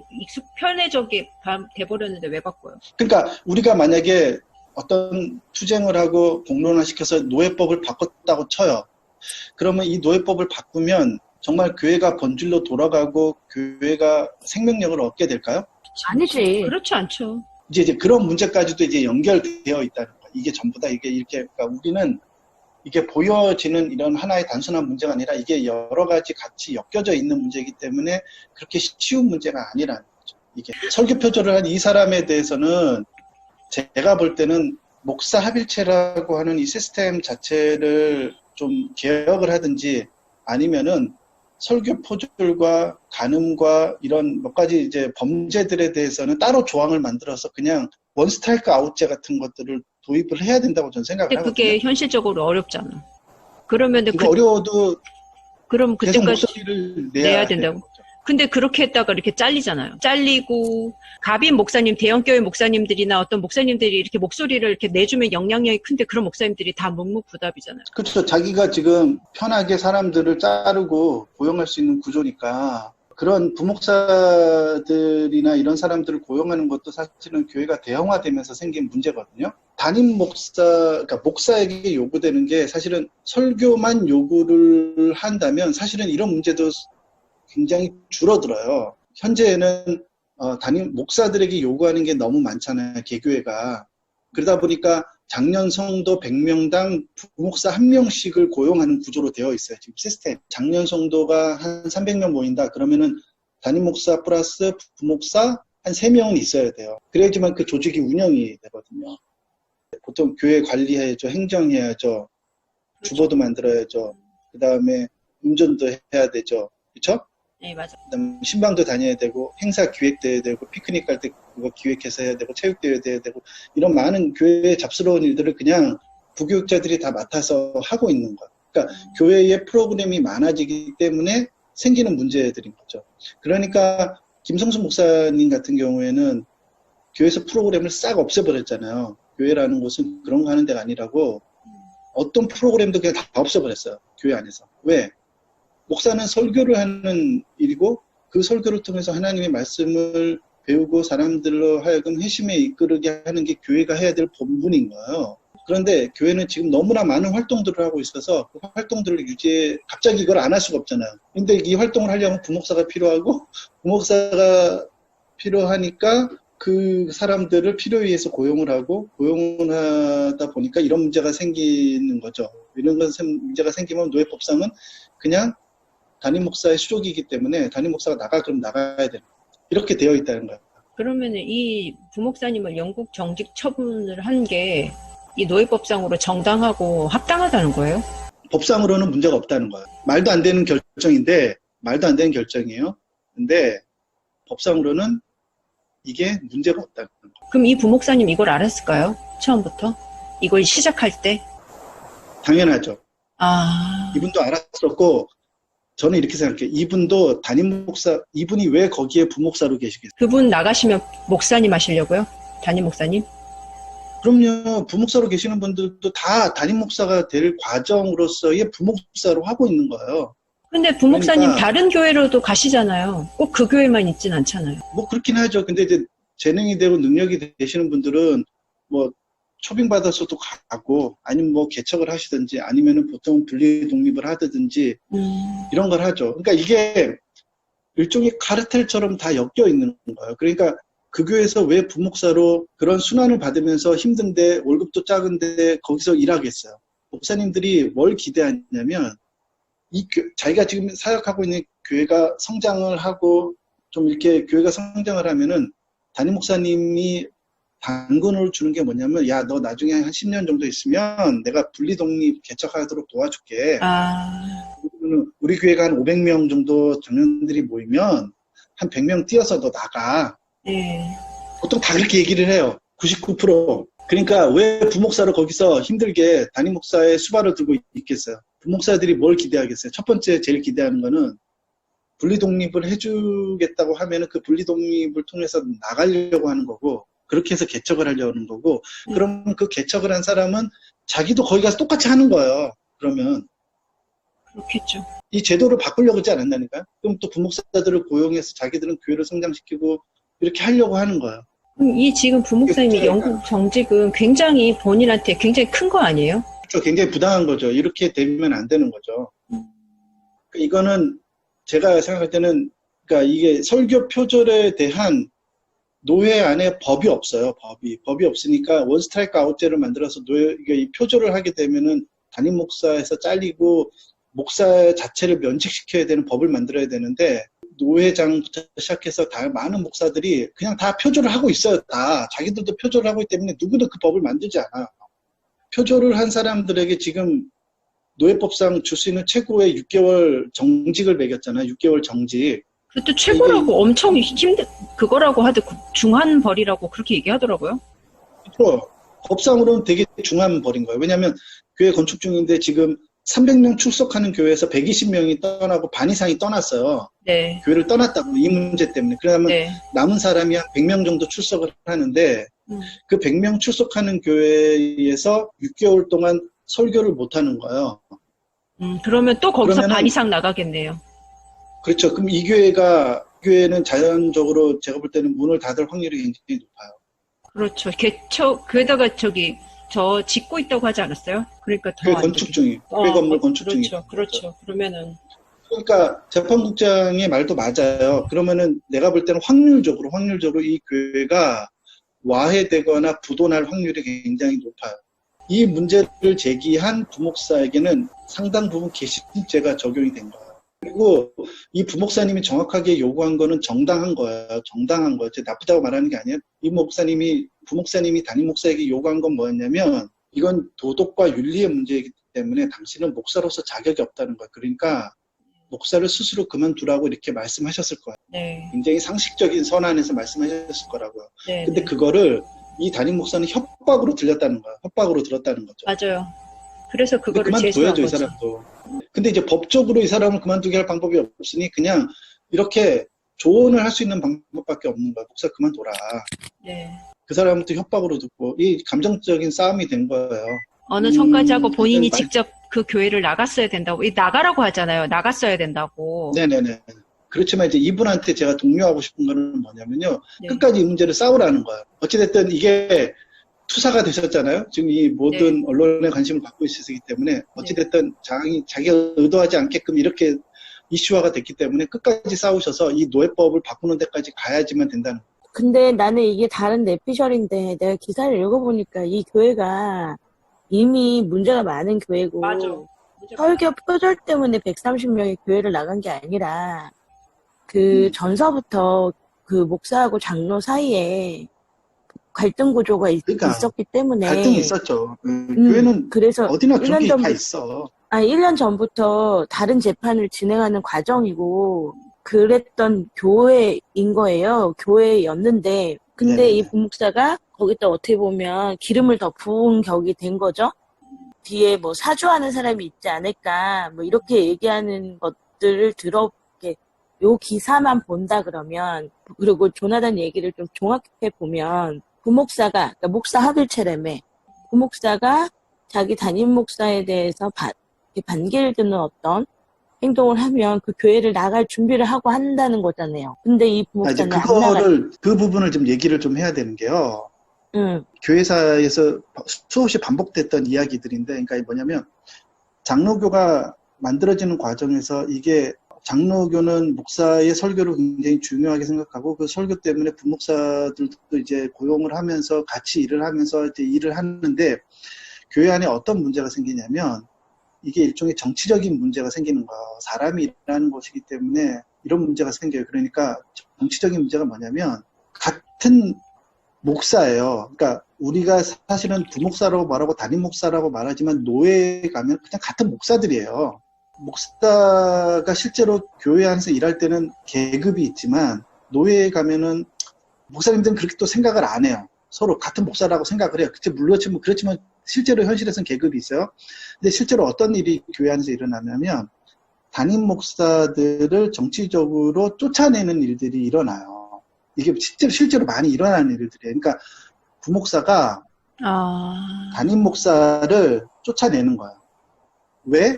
편해적이 돼버렸는데 왜 바꿔요? 그러니까 우리가 만약에 어떤 투쟁을 하고 공론화시켜서 노회법을 바꿨다고 쳐요. 그러면 이 노회법을 바꾸면 정말 교회가 본질로 돌아가고 교회가 생명력을 얻게 될까요? 아니지. 그렇지 않죠. 이제 그런 문제까지도 이제 연결되어 있다는 거예요. 이게 전부 다 이게 이렇게, 그러니까 우리는 이게 보여지는 이런 하나의 단순한 문제가 아니라 이게 여러 가지 같이 엮여져 있는 문제이기 때문에 그렇게 쉬운 문제가 아니라는 거죠. 이게 설교 표절을 한 이 사람에 대해서는 제가 볼 때는 목사 합일체라고 하는 이 시스템 자체를 좀 개혁을 하든지 아니면은 설교 표절과 간음과 이런 몇 가지 이제 범죄들에 대해서는 따로 조항을 만들어서 그냥 원 스트라이크 아웃제 같은 것들을 도입을 해야 된다고 저는 생각을 근데 하거든요. 그게 현실적으로 어렵잖아. 그러면 어려워도 그럼 계속 그때까지 목소리를 내야 된다고. 근데 그렇게 했다가 이렇게 잘리잖아요. 잘리고 갑인 목사님, 대형교회 목사님들이나 어떤 목사님들이 이렇게 목소리를 이렇게 내주면 영향력이 큰데 그런 목사님들이 다 묵묵부답이잖아요. 그렇죠. 자기가 지금 편하게 사람들을 자르고 고용할 수 있는 구조니까 그런 부목사들이나 이런 사람들을 고용하는 것도 사실은 교회가 대형화되면서 생긴 문제거든요. 담임 그러니까 목사에게 요구되는 게 사실은 설교만 요구를 한다면 사실은 이런 문제도 굉장히 줄어들어요. 현재는 담임 목사들에게 요구하는 게 너무 많잖아요. 개교회가. 그러다 보니까 작년 성도 100명당 부목사 1명씩을 고용하는 구조로 되어 있어요. 지금 시스템. 작년 성도가 한 300명 모인다. 그러면은 담임 목사 플러스 부목사 한 3명은 있어야 돼요. 그래야지만 그 조직이 운영이 되거든요. 보통 교회 관리해야죠. 행정해야죠. 주보도 만들어야죠. 그 다음에 운전도 해야 되죠. 그렇죠? 네, 맞아. 그다음에 신방도 다녀야 되고 행사 기획돼야 되고 피크닉 갈 때 그거 기획해서 해야 되고 체육대회 해야 되고 이런 많은 교회의 잡스러운 일들을 그냥 부교육자들이 다 맡아서 하고 있는 거예요. 그러니까 교회의 프로그램이 많아지기 때문에 생기는 문제들인 거죠. 그러니까 김성수 목사님 같은 경우에는 교회에서 프로그램을 싹 없애버렸잖아요. 교회라는 곳은 그런 거 하는 데가 아니라고 어떤 프로그램도 그냥 다 없애버렸어요. 교회 안에서. 왜? 목사는 설교를 하는 일이고 그 설교를 통해서 하나님의 말씀을 배우고 사람들로 하여금 회심에 이끌게 하는 게 교회가 해야 될 본분인 거예요. 그런데 교회는 지금 너무나 많은 활동들을 하고 있어서 그 활동들을 갑자기 이걸 안 할 수가 없잖아요. 근데 이 활동을 하려면 부목사가 필요하고 부목사가 필요하니까 그 사람들을 필요에 의해서 고용을 하고 고용을 하다 보니까 이런 문제가 생기는 거죠. 이런 문제가 생기면 노예법상은 그냥 담임 목사의 수족이기 때문에 담임 목사가 그럼 나가야 되는 이렇게 되어 있다는 거예요. 그러면 이 부목사님을 영국 정직 처분을 한 게 이 노예법상으로 정당하고 합당하다는 거예요? 법상으로는 문제가 없다는 거예요. 말도 안 되는 결정이에요. 근데 법상으로는 이게 문제가 없다는 거예요. 그럼 이 부목사님 이걸 알았을까요? 처음부터? 이걸 시작할 때? 당연하죠. 아. 이분도 알았었고, 저는 이렇게 생각해요. 이분도 담임 목사, 이분이 왜 거기에 부목사로 계시겠어요? 그분 나가시면 목사님 하시려고요? 담임 목사님? 그럼요. 부목사로 계시는 분들도 다 담임 목사가 될 과정으로서의 부목사로 하고 있는 거예요. 근데 부목사님 그러니까, 다른 교회로도 가시잖아요. 꼭 그 교회만 있진 않잖아요. 뭐 그렇긴 하죠. 근데 이제 재능이 되고 능력이 되시는 분들은 뭐 초빙받아서도 가고 아니면 뭐 개척을 하시든지 아니면은 보통 분리 독립을 하든지 이런 걸 하죠. 그러니까 이게 일종의 카르텔처럼 다 엮여 있는 거예요. 그러니까 그 교회에서 왜 부목사로 그런 순환을 받으면서 힘든데 월급도 작은데 거기서 일하겠어요. 목사님들이 뭘 기대하냐면 자기가 지금 사역하고 있는 교회가 성장을 하고 좀 이렇게 교회가 성장을 하면은 담임 목사님이 당근을 주는 게 뭐냐면, 야, 너 나중에 한 10년 정도 있으면 내가 분리독립 개척하도록 도와줄게. 우리 교회가 한 500명 정도 청년들이 모이면 한 100명 뛰어서 너 나가. 보통 다 그렇게 얘기를 해요. 99%. 그러니까 왜 부목사로 거기서 힘들게 담임 목사의 수발을 들고 있겠어요? 부목사들이 뭘 기대하겠어요? 첫 번째 제일 기대하는 거는 분리독립을 해주겠다고 하면은 그 분리독립을 통해서 나가려고 하는 거고, 그렇게 해서 개척을 하려고 하는 거고, 그럼 그 개척을 한 사람은 자기도 거기 가서 똑같이 하는 거예요. 그러면. 그렇겠죠. 이 제도를 바꾸려고 하지 않았다니까요? 그럼 또 부목사들을 고용해서 자기들은 교회를 성장시키고 이렇게 하려고 하는 거예요. 그럼 이 지금 부목사님의 영국 정직은 굉장히 본인한테 굉장히 큰 거 아니에요? 그렇죠. 굉장히 부당한 거죠. 이렇게 되면 안 되는 거죠. 이거는 제가 생각할 때는, 그러니까 이게 설교 표절에 대한 노회 안에 법이 없어요. 법이 없으니까 원 스트라이크 아웃제를 만들어서 이게 이 표절을 하게 되면은 담임 목사에서 잘리고 목사 자체를 면직시켜야 되는 법을 만들어야 되는데, 노회장부터 시작해서 다 많은 목사들이 그냥 다 표절을 하고 있어요. 다 자기들도 표절을 하고 있기 때문에 누구도 그 법을 만들지 않아. 표절을 한 사람들에게 지금 노예법상 줄 수 있는 최고의 6개월 정직을 매겼잖아요. 6개월 정직. 그것도 최고라고 엄청 그거라고 중한 벌이라고 그렇게 얘기하더라고요. 그렇죠. 법상으로는 되게 중한 벌인 거예요. 왜냐하면 교회 건축 중인데 지금 300명 출석하는 교회에서 120명이 떠나고 반 이상이 떠났어요. 네. 교회를 떠났다고, 이 문제 때문에. 그러면 네. 남은 사람이 한 100명 정도 출석을 하는데 그 100명 출석하는 교회에서 6개월 동안 설교를 못 하는 거예요. 그러면 또 거기서 반 이상 나가겠네요. 그렇죠. 그럼 이 교회는 자연적으로 제가 볼 때는 문을 닫을 확률이 굉장히 높아요. 그렇죠. 그에다가 저 짓고 있다고 하지 않았어요? 그러니까 더. 교회 건축 중이에요. 교회 건물 건축 중이에요. 그렇죠. 그러면은. 그러니까 재판국장의 말도 맞아요. 그러면은 내가 볼 때는 확률적으로 이 교회가 와해되거나 부도날 확률이 굉장히 높아요. 이 문제를 제기한 부목사에게는 상당 부분 개신죄가 적용이 된 거예요. 그리고 이 부목사님이 정확하게 요구한 거는 정당한 거예요. 정당한 거예요. 나쁘다고 말하는 게 아니에요. 부목사님이 담임 목사에게 요구한 건 뭐였냐면, 이건 도덕과 윤리의 문제이기 때문에 당신은 목사로서 자격이 없다는 거예요. 그러니까 목사를 스스로 그만두라고 이렇게 말씀하셨을 거예요. 네. 굉장히 상식적인 선안에서 말씀하셨을 거라고요. 네, 근데 그거를 이 담임 목사는 협박으로 들렸다는 거예요. 협박으로 들었다는 거죠. 맞아요. 그래서 그거를 그만둬야죠, 이 사람도. 근데 이제 법적으로 이 사람을 그만두게 할 방법이 없으니 그냥 이렇게 조언을 할 수 있는 방법밖에 없는 거야. 목사 그만둬라. 네. 그 사람부터 협박으로 듣고 이 감정적인 싸움이 된 거예요. 어느 선까지하고 본인이 직접 그 교회를 나갔어야 된다고. 나가라고 하잖아요. 나갔어야 된다고. 네네네. 그렇지만 이제 이분한테 제가 독려하고 싶은 거는 뭐냐면요. 네. 끝까지 이 문제를 싸우라는 거예요. 어찌됐든 이게 투사가 되셨잖아요. 지금 이 모든 네. 언론에 관심을 갖고 있으시기 때문에 어찌됐든 네. 자기가 의도하지 않게끔 이렇게 이슈화가 됐기 때문에 끝까지 싸우셔서 이 노예법을 바꾸는 데까지 가야지만 된다는 거예요. 근데 나는 이게 다른 내피셜인데 내가 기사를 읽어보니까 이 교회가 이미 문제가 많은 교회고 맞아. 설교 표절 때문에 130명이 교회를 나간 게 아니라 그 전서부터 그 목사하고 장로 사이에 갈등 구조가 있었기 때문에 갈등이 있었죠. 교회는 그래서 어디나 그런 게 다 있어. 1년 전부터 다른 재판을 진행하는 과정이고 그랬던 교회인 거예요. 교회였는데 근데 네네네. 이 부목사가 거기다 어떻게 보면 기름을 더 부은 격이 된 거죠. 뒤에 뭐 사주하는 사람이 있지 않을까 뭐 이렇게 얘기하는 것들을 요 기사만 본다 그러면, 그리고 조나단 얘기를 좀 종합해 보면 부목사가, 그러니까 목사 하빌체렘에 부목사가 자기 담임 목사에 대해서 반기를 드는 어떤 행동을 하면 그 교회를 나갈 준비를 하고 한다는 거잖아요. 근데 이 이제 부목사는 안 나가. 그 부분을 좀 얘기를 좀 해야 되는 게요. 교회사에서 수없이 반복됐던 이야기들인데, 그러니까 뭐냐면 장로교가 만들어지는 과정에서 이게 장로교는 목사의 설교를 굉장히 중요하게 생각하고 그 설교 때문에 부목사들도 이제 고용을 하면서 같이 일을 하면서 이제 일을 하는데 교회 안에 어떤 문제가 생기냐면 이게 일종의 정치적인 문제가 생기는 거예요. 사람이 일하는 곳이기 때문에 이런 문제가 생겨요. 그러니까 정치적인 문제가 뭐냐면 같은 목사예요. 그러니까 우리가 사실은 부목사라고 말하고 담임 목사라고 말하지만 노예에 가면 그냥 같은 목사들이에요. 목사가 실제로 교회 안에서 일할 때는 계급이 있지만 노예에 가면은 목사님들은 그렇게 또 생각을 안 해요. 서로 같은 목사라고 생각을 해요. 그렇지만 실제로 현실에서는 계급이 있어요. 근데 실제로 어떤 일이 교회 안에서 일어나냐면 담임 목사들을 정치적으로 쫓아내는 일들이 일어나요. 이게 실제로 많이 일어나는 일들이에요. 그러니까 부목사가 담임 목사를 쫓아내는 거예요. 왜?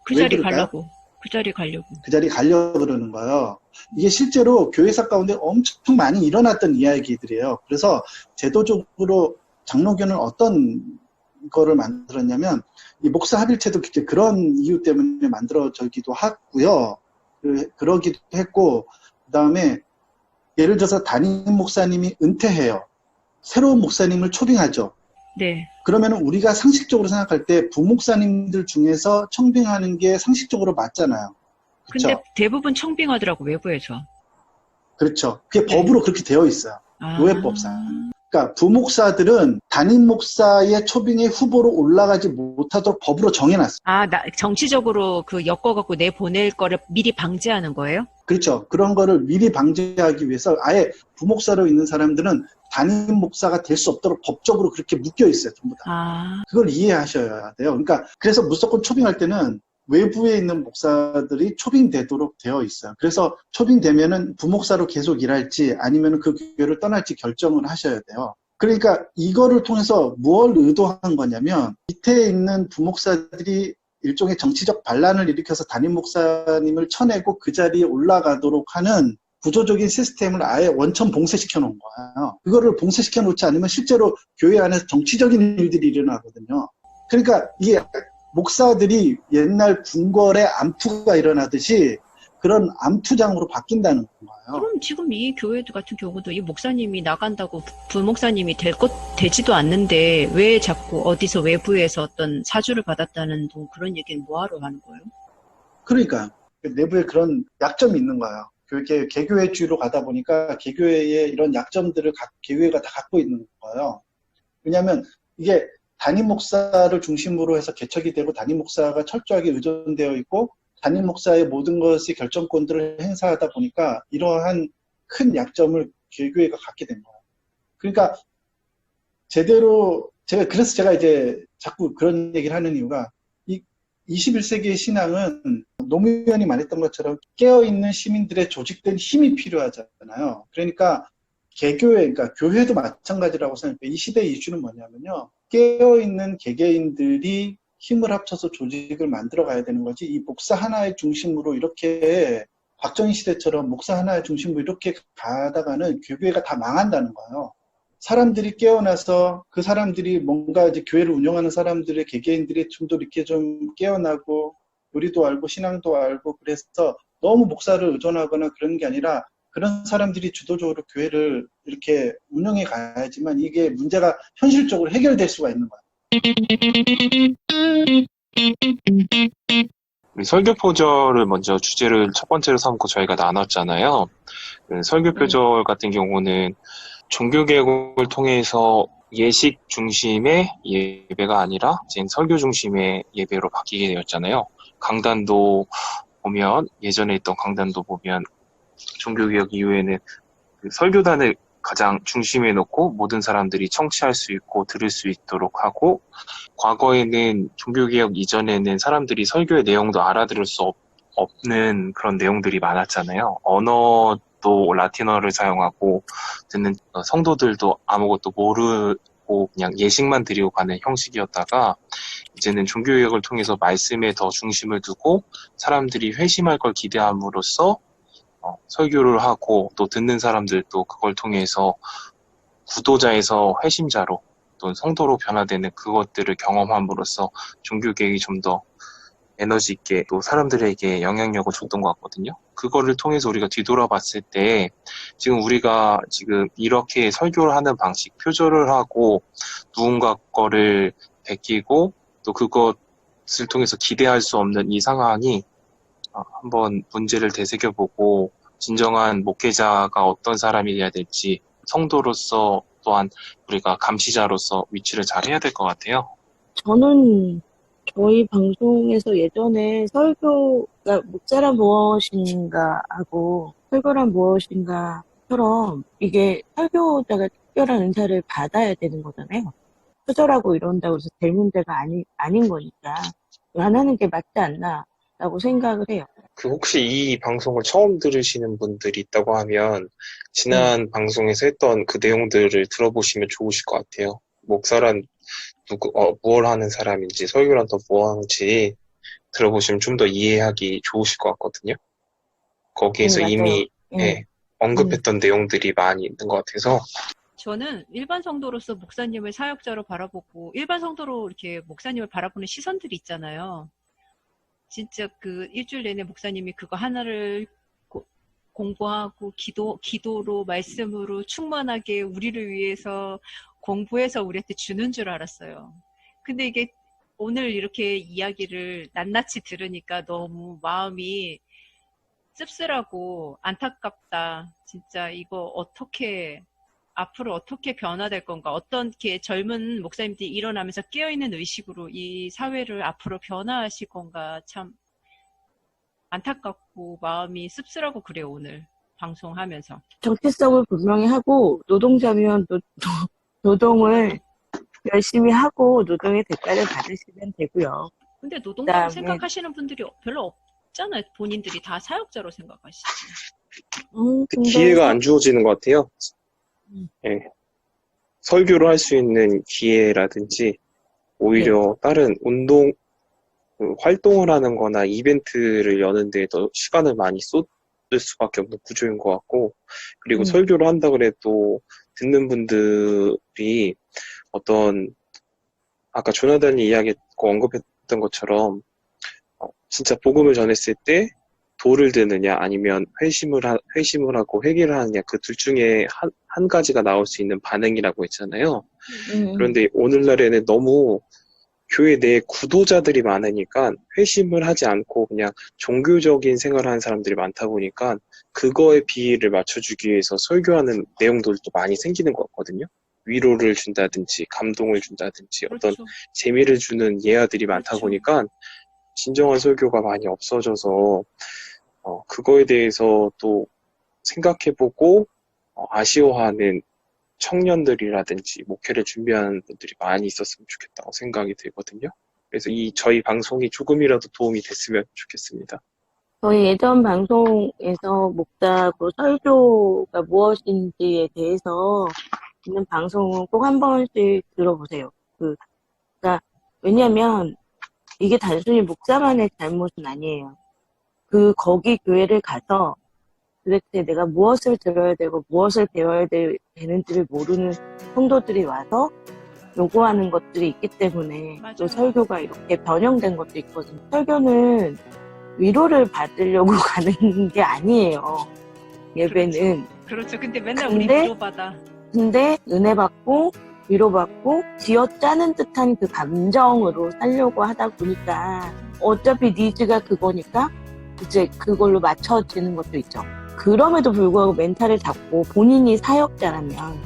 그 자리 가려고. 그 자리 가려고 그러는 거예요. 이게 실제로 교회사 가운데 엄청 많이 일어났던 이야기들이에요. 그래서 제도적으로 장로교는 어떤 거를 만들었냐면 이 목사 합일체도 그런 이유 때문에 만들어지기도 하고요. 그러기도 했고 그 다음에 예를 들어서 담임 목사님이 은퇴해요. 새로운 목사님을 초빙하죠. 네. 그러면 우리가 상식적으로 생각할 때 부목사님들 중에서 청빙하는 게 상식적으로 맞잖아요. 그렇죠? 근데 대부분 청빙하더라고, 외부에서. 그렇죠. 그게 네. 법으로 그렇게 되어 있어요. 노예법상. 그러니까 부목사들은 담임 목사의 초빙의 후보로 올라가지 못하도록 법으로 정해놨어요. 정치적으로 엮어갖고 내보낼 거를 미리 방지하는 거예요? 그렇죠. 그런 거를 미리 방지하기 위해서 아예 부목사로 있는 사람들은 담임 목사가 될 수 없도록 법적으로 그렇게 묶여 있어요, 전부 다. 그걸 이해하셔야 돼요. 그러니까 그래서 무조건 초빙할 때는 외부에 있는 목사들이 초빙되도록 되어 있어요. 그래서 초빙되면은 부목사로 계속 일할지 아니면 그 교회를 떠날지 결정을 하셔야 돼요. 그러니까 이거를 통해서 뭘 의도한 거냐면 밑에 있는 부목사들이 일종의 정치적 반란을 일으켜서 담임 목사님을 쳐내고 그 자리에 올라가도록 하는 구조적인 시스템을 아예 원천 봉쇄시켜 놓은 거예요. 그거를 봉쇄시켜 놓지 않으면 실제로 교회 안에서 정치적인 일들이 일어나거든요. 그러니까 이게 목사들이 옛날 궁궐에 암투가 일어나듯이 그런 암투장으로 바뀐다는 거예요. 그럼 지금 이 교회 같은 경우도 이 목사님이 나간다고 부목사님이 되지도 않는데 왜 자꾸 어디서 외부에서 어떤 사주를 받았다는 그런 얘기는 뭐하러 하는 거예요? 그러니까 내부에 그런 약점이 있는 거예요. 개교회주의로 가다 보니까 개교회의 이런 약점들을 개교회가 다 갖고 있는 거예요. 왜냐하면 이게 담임 목사를 중심으로 해서 개척이 되고 담임 목사가 철저하게 의존되어 있고 담임 목사의 모든 것의 결정권들을 행사하다 보니까 이러한 큰 약점을 개교회가 갖게 된 거예요. 그러니까 그래서 제가 이제 자꾸 그런 얘기를 하는 이유가 21세기의 신앙은 노무현이 말했던 것처럼 깨어있는 시민들의 조직된 힘이 필요하잖아요. 그러니까 그러니까 교회도 마찬가지라고 생각해요. 이 시대의 이슈는 뭐냐면요. 깨어있는 개개인들이 힘을 합쳐서 조직을 만들어 가야 되는 거지 이 목사 하나의 중심으로 이렇게 박정희 시대처럼 목사 하나의 중심으로 이렇게 가다가는 교회가 다 망한다는 거예요. 사람들이 깨어나서 그 사람들이 뭔가 이제 교회를 운영하는 사람들의 개개인들이 좀 더 이렇게 좀 깨어나고 요리도 알고 신앙도 알고 그래서 너무 목사를 의존하거나 그런 게 아니라 그런 사람들이 주도적으로 교회를 이렇게 운영해 가야지만 이게 문제가 현실적으로 해결될 수가 있는 거예요. 설교표절을 먼저 주제를 첫 번째로 삼고 저희가 나눴잖아요. 설교표절 같은 경우는 종교개혁을 통해서 예식 중심의 예배가 아니라 이제 설교 중심의 예배로 바뀌게 되었잖아요. 강단도 보면 예전에 있던 강단도 보면 종교개혁 이후에는 그 설교단을 가장 중심에 놓고 모든 사람들이 청취할 수 있고 들을 수 있도록 하고, 과거에는 종교개혁 이전에는 사람들이 설교의 내용도 알아들을 수 없는 그런 내용들이 많았잖아요. 언어도 라틴어를 사용하고 듣는 성도들도 아무것도 모르고 그냥 예식만 드리고 가는 형식이었다가, 이제는 종교개혁을 통해서 말씀에 더 중심을 두고 사람들이 회심할 걸 기대함으로써 설교를 하고, 또 듣는 사람들도 그걸 통해서 구도자에서 회심자로 또는 성도로 변화되는 그것들을 경험함으로써 종교개혁이 좀 더 에너지 있게 또 사람들에게 영향력을 줬던 것 같거든요. 그거를 통해서 우리가 뒤돌아봤을 때 지금 우리가 지금 이렇게 설교를 하는 방식, 표절을 하고 누군가 거를 베끼고 또 그것을 통해서 기대할 수 없는 이 상황이 한번 문제를 되새겨보고 진정한 목회자가 어떤 사람이 돼야 될지, 성도로서 또한 우리가 감시자로서 위치를 잘 해야 될 것 같아요. 저는 저희 방송에서 예전에 설교가 목사란 무엇인가 하고 설교란 무엇인가처럼 이게 설교자가 특별한 은사를 받아야 되는 거잖아요. 표절하고 이런다고 해서 될 문제가 아닌 거니까 안 하는 게 맞지 않나라고 생각을 해요. 그 혹시 이 방송을 처음 들으시는 분들이 있다고 하면 지난 방송에서 했던 그 내용들을 들어보시면 좋으실 것 같아요. 목사란 무엇 하는 사람인지, 설교란 또 뭐하는지 들어보시면 좀 더 이해하기 좋으실 것 같거든요. 거기에서 이미 언급했던 내용들이 많이 있는 것 같아서. 저는 일반 성도로서 목사님을 사역자로 바라보고, 일반 성도로 이렇게 목사님을 바라보는 시선들이 있잖아요. 진짜 그 일주일 내내 목사님이 그거 하나를 공부하고 기도로 말씀으로 충만하게 우리를 위해서 공부해서 우리한테 주는 줄 알았어요. 근데 이게 오늘 이렇게 이야기를 낱낱이 들으니까 너무 마음이 씁쓸하고 안타깝다. 진짜 이거 앞으로 어떻게 변화될 건가, 어떻게 젊은 목사님들이 일어나면서 깨어있는 의식으로 이 사회를 앞으로 변화하실 건가, 참 안타깝고 마음이 씁쓸하고 그래요. 오늘 방송하면서 정체성을 분명히 하고 노동자면 노동을 열심히 하고 노동의 대가를 받으시면 되고요. 근데 노동자로 생각하시는 분들이 별로 없잖아요. 본인들이 다 사역자로 생각하시죠. 기회가 안 주어지는 것 같아요. 네. 설교를 할 수 있는 기회라든지 오히려 다른 운동, 활동을 하는 거나 이벤트를 여는 데 더 시간을 많이 쏟을 수밖에 없는 구조인 것 같고, 그리고 설교를 한다 그래도 듣는 분들이 어떤, 아까 조나단이 이야기했고 언급했던 것처럼 진짜 복음을 전했을 때 돌을 드느냐 아니면 회심을 하고 회개를 하느냐, 그 둘 중에 한 가지가 나올 수 있는 반응이라고 했잖아요. 그런데 오늘날에는 너무 교회 내에 구도자들이 많으니까 회심을 하지 않고 그냥 종교적인 생활을 하는 사람들이 많다 보니까 그거에 비율을 맞춰주기 위해서 설교하는 내용들도 많이 생기는 것 같거든요. 위로를 준다든지 감동을 준다든지 어떤 재미를 주는 예화들이 많다 보니까 진정한 설교가 많이 없어져서 그거에 대해서 또 생각해보고 아쉬워하는 청년들이라든지 목회를 준비하는 분들이 많이 있었으면 좋겠다고 생각이 들거든요. 그래서 저희 방송이 조금이라도 도움이 됐으면 좋겠습니다. 저희 예전 방송에서 목사고 설교가 무엇인지에 대해서 있는 방송은 꼭 한 번씩 들어보세요. 그러니까 왜냐면 이게 단순히 목사만의 잘못은 아니에요. 거기 교회를 가서 도대체 내가 무엇을 들어야 되고 무엇을 배워야 되는지를 모르는 성도들이 와서 요구하는 것들이 있기 때문에 또 설교가 이렇게 변형된 것도 있거든요. 설교는 위로를 받으려고 가는 게 아니에요. 예배는. 그렇죠. 근데 맨날 우리 위로받아. 근데 은혜 받고 위로받고 쥐어짜는 듯한 그 감정으로 살려고 하다 보니까 어차피 니즈가 그거니까 이제 그걸로 맞춰지는 것도 있죠. 그럼에도 불구하고 멘탈을 잡고 본인이 사역자라면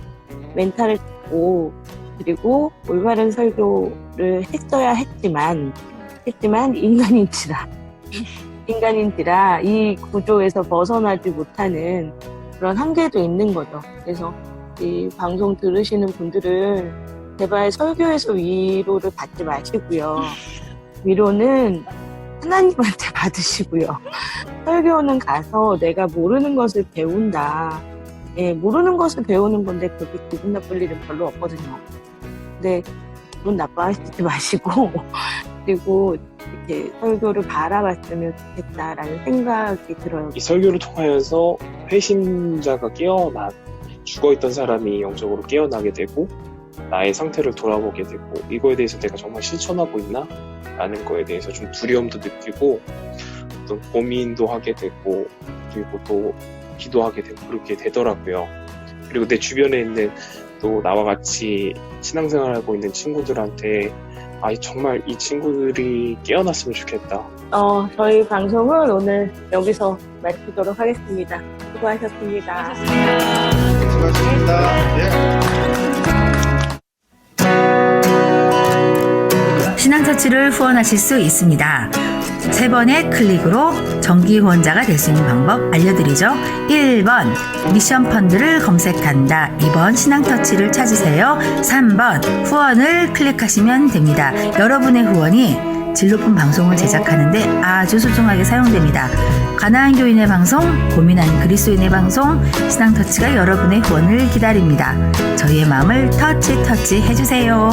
멘탈을 잡고 그리고 올바른 설교를 했어야 했지만 인간인지라 인간인지라 이 구조에서 벗어나지 못하는 그런 한계도 있는 거죠. 그래서 이 방송 들으시는 분들은 제발 설교에서 위로를 받지 마시고요. 위로는 하나님한테 받으시고요. 설교는 가서 내가 모르는 것을 배운다. 예, 모르는 것을 배우는 건데 그렇게 기분 나쁠 일은 별로 없거든요. 근데 기분 나빠하시지 마시고 그리고 이렇게 설교를 바라봤으면 좋겠다라는 생각이 들어요. 이 설교를 통하여서 회심자가 죽어있던 사람이 영적으로 깨어나게 되고 나의 상태를 돌아보게 되고 이거에 대해서 내가 정말 실천하고 있나? 라는 거에 대해서 좀 두려움도 느끼고 또 고민도 하게 되고 그리고 또 기도하게 되고 그렇게 되더라고요. 그리고 내 주변에 있는 또 나와 같이 신앙생활하고 있는 친구들한테 정말 이 친구들이 깨어났으면 좋겠다. 저희 방송은 오늘 여기서 마치도록 하겠습니다. 수고하셨습니다. 수고하셨습니다. 네. 신앙터치를 후원하실 수 있습니다. 3번의 클릭으로 정기 후원자가 될 수 있는 방법 알려드리죠. 1번 미션 펀드를 검색한다. 2번 신앙터치를 찾으세요. 3번 후원을 클릭하시면 됩니다. 여러분의 후원이 질 높은 방송을 제작하는데 아주 소중하게 사용됩니다. 가나안 교인의 방송, 고민하는 그리스도인의 방송, 신앙터치가 여러분의 후원을 기다립니다. 저희의 마음을 터치 해주세요.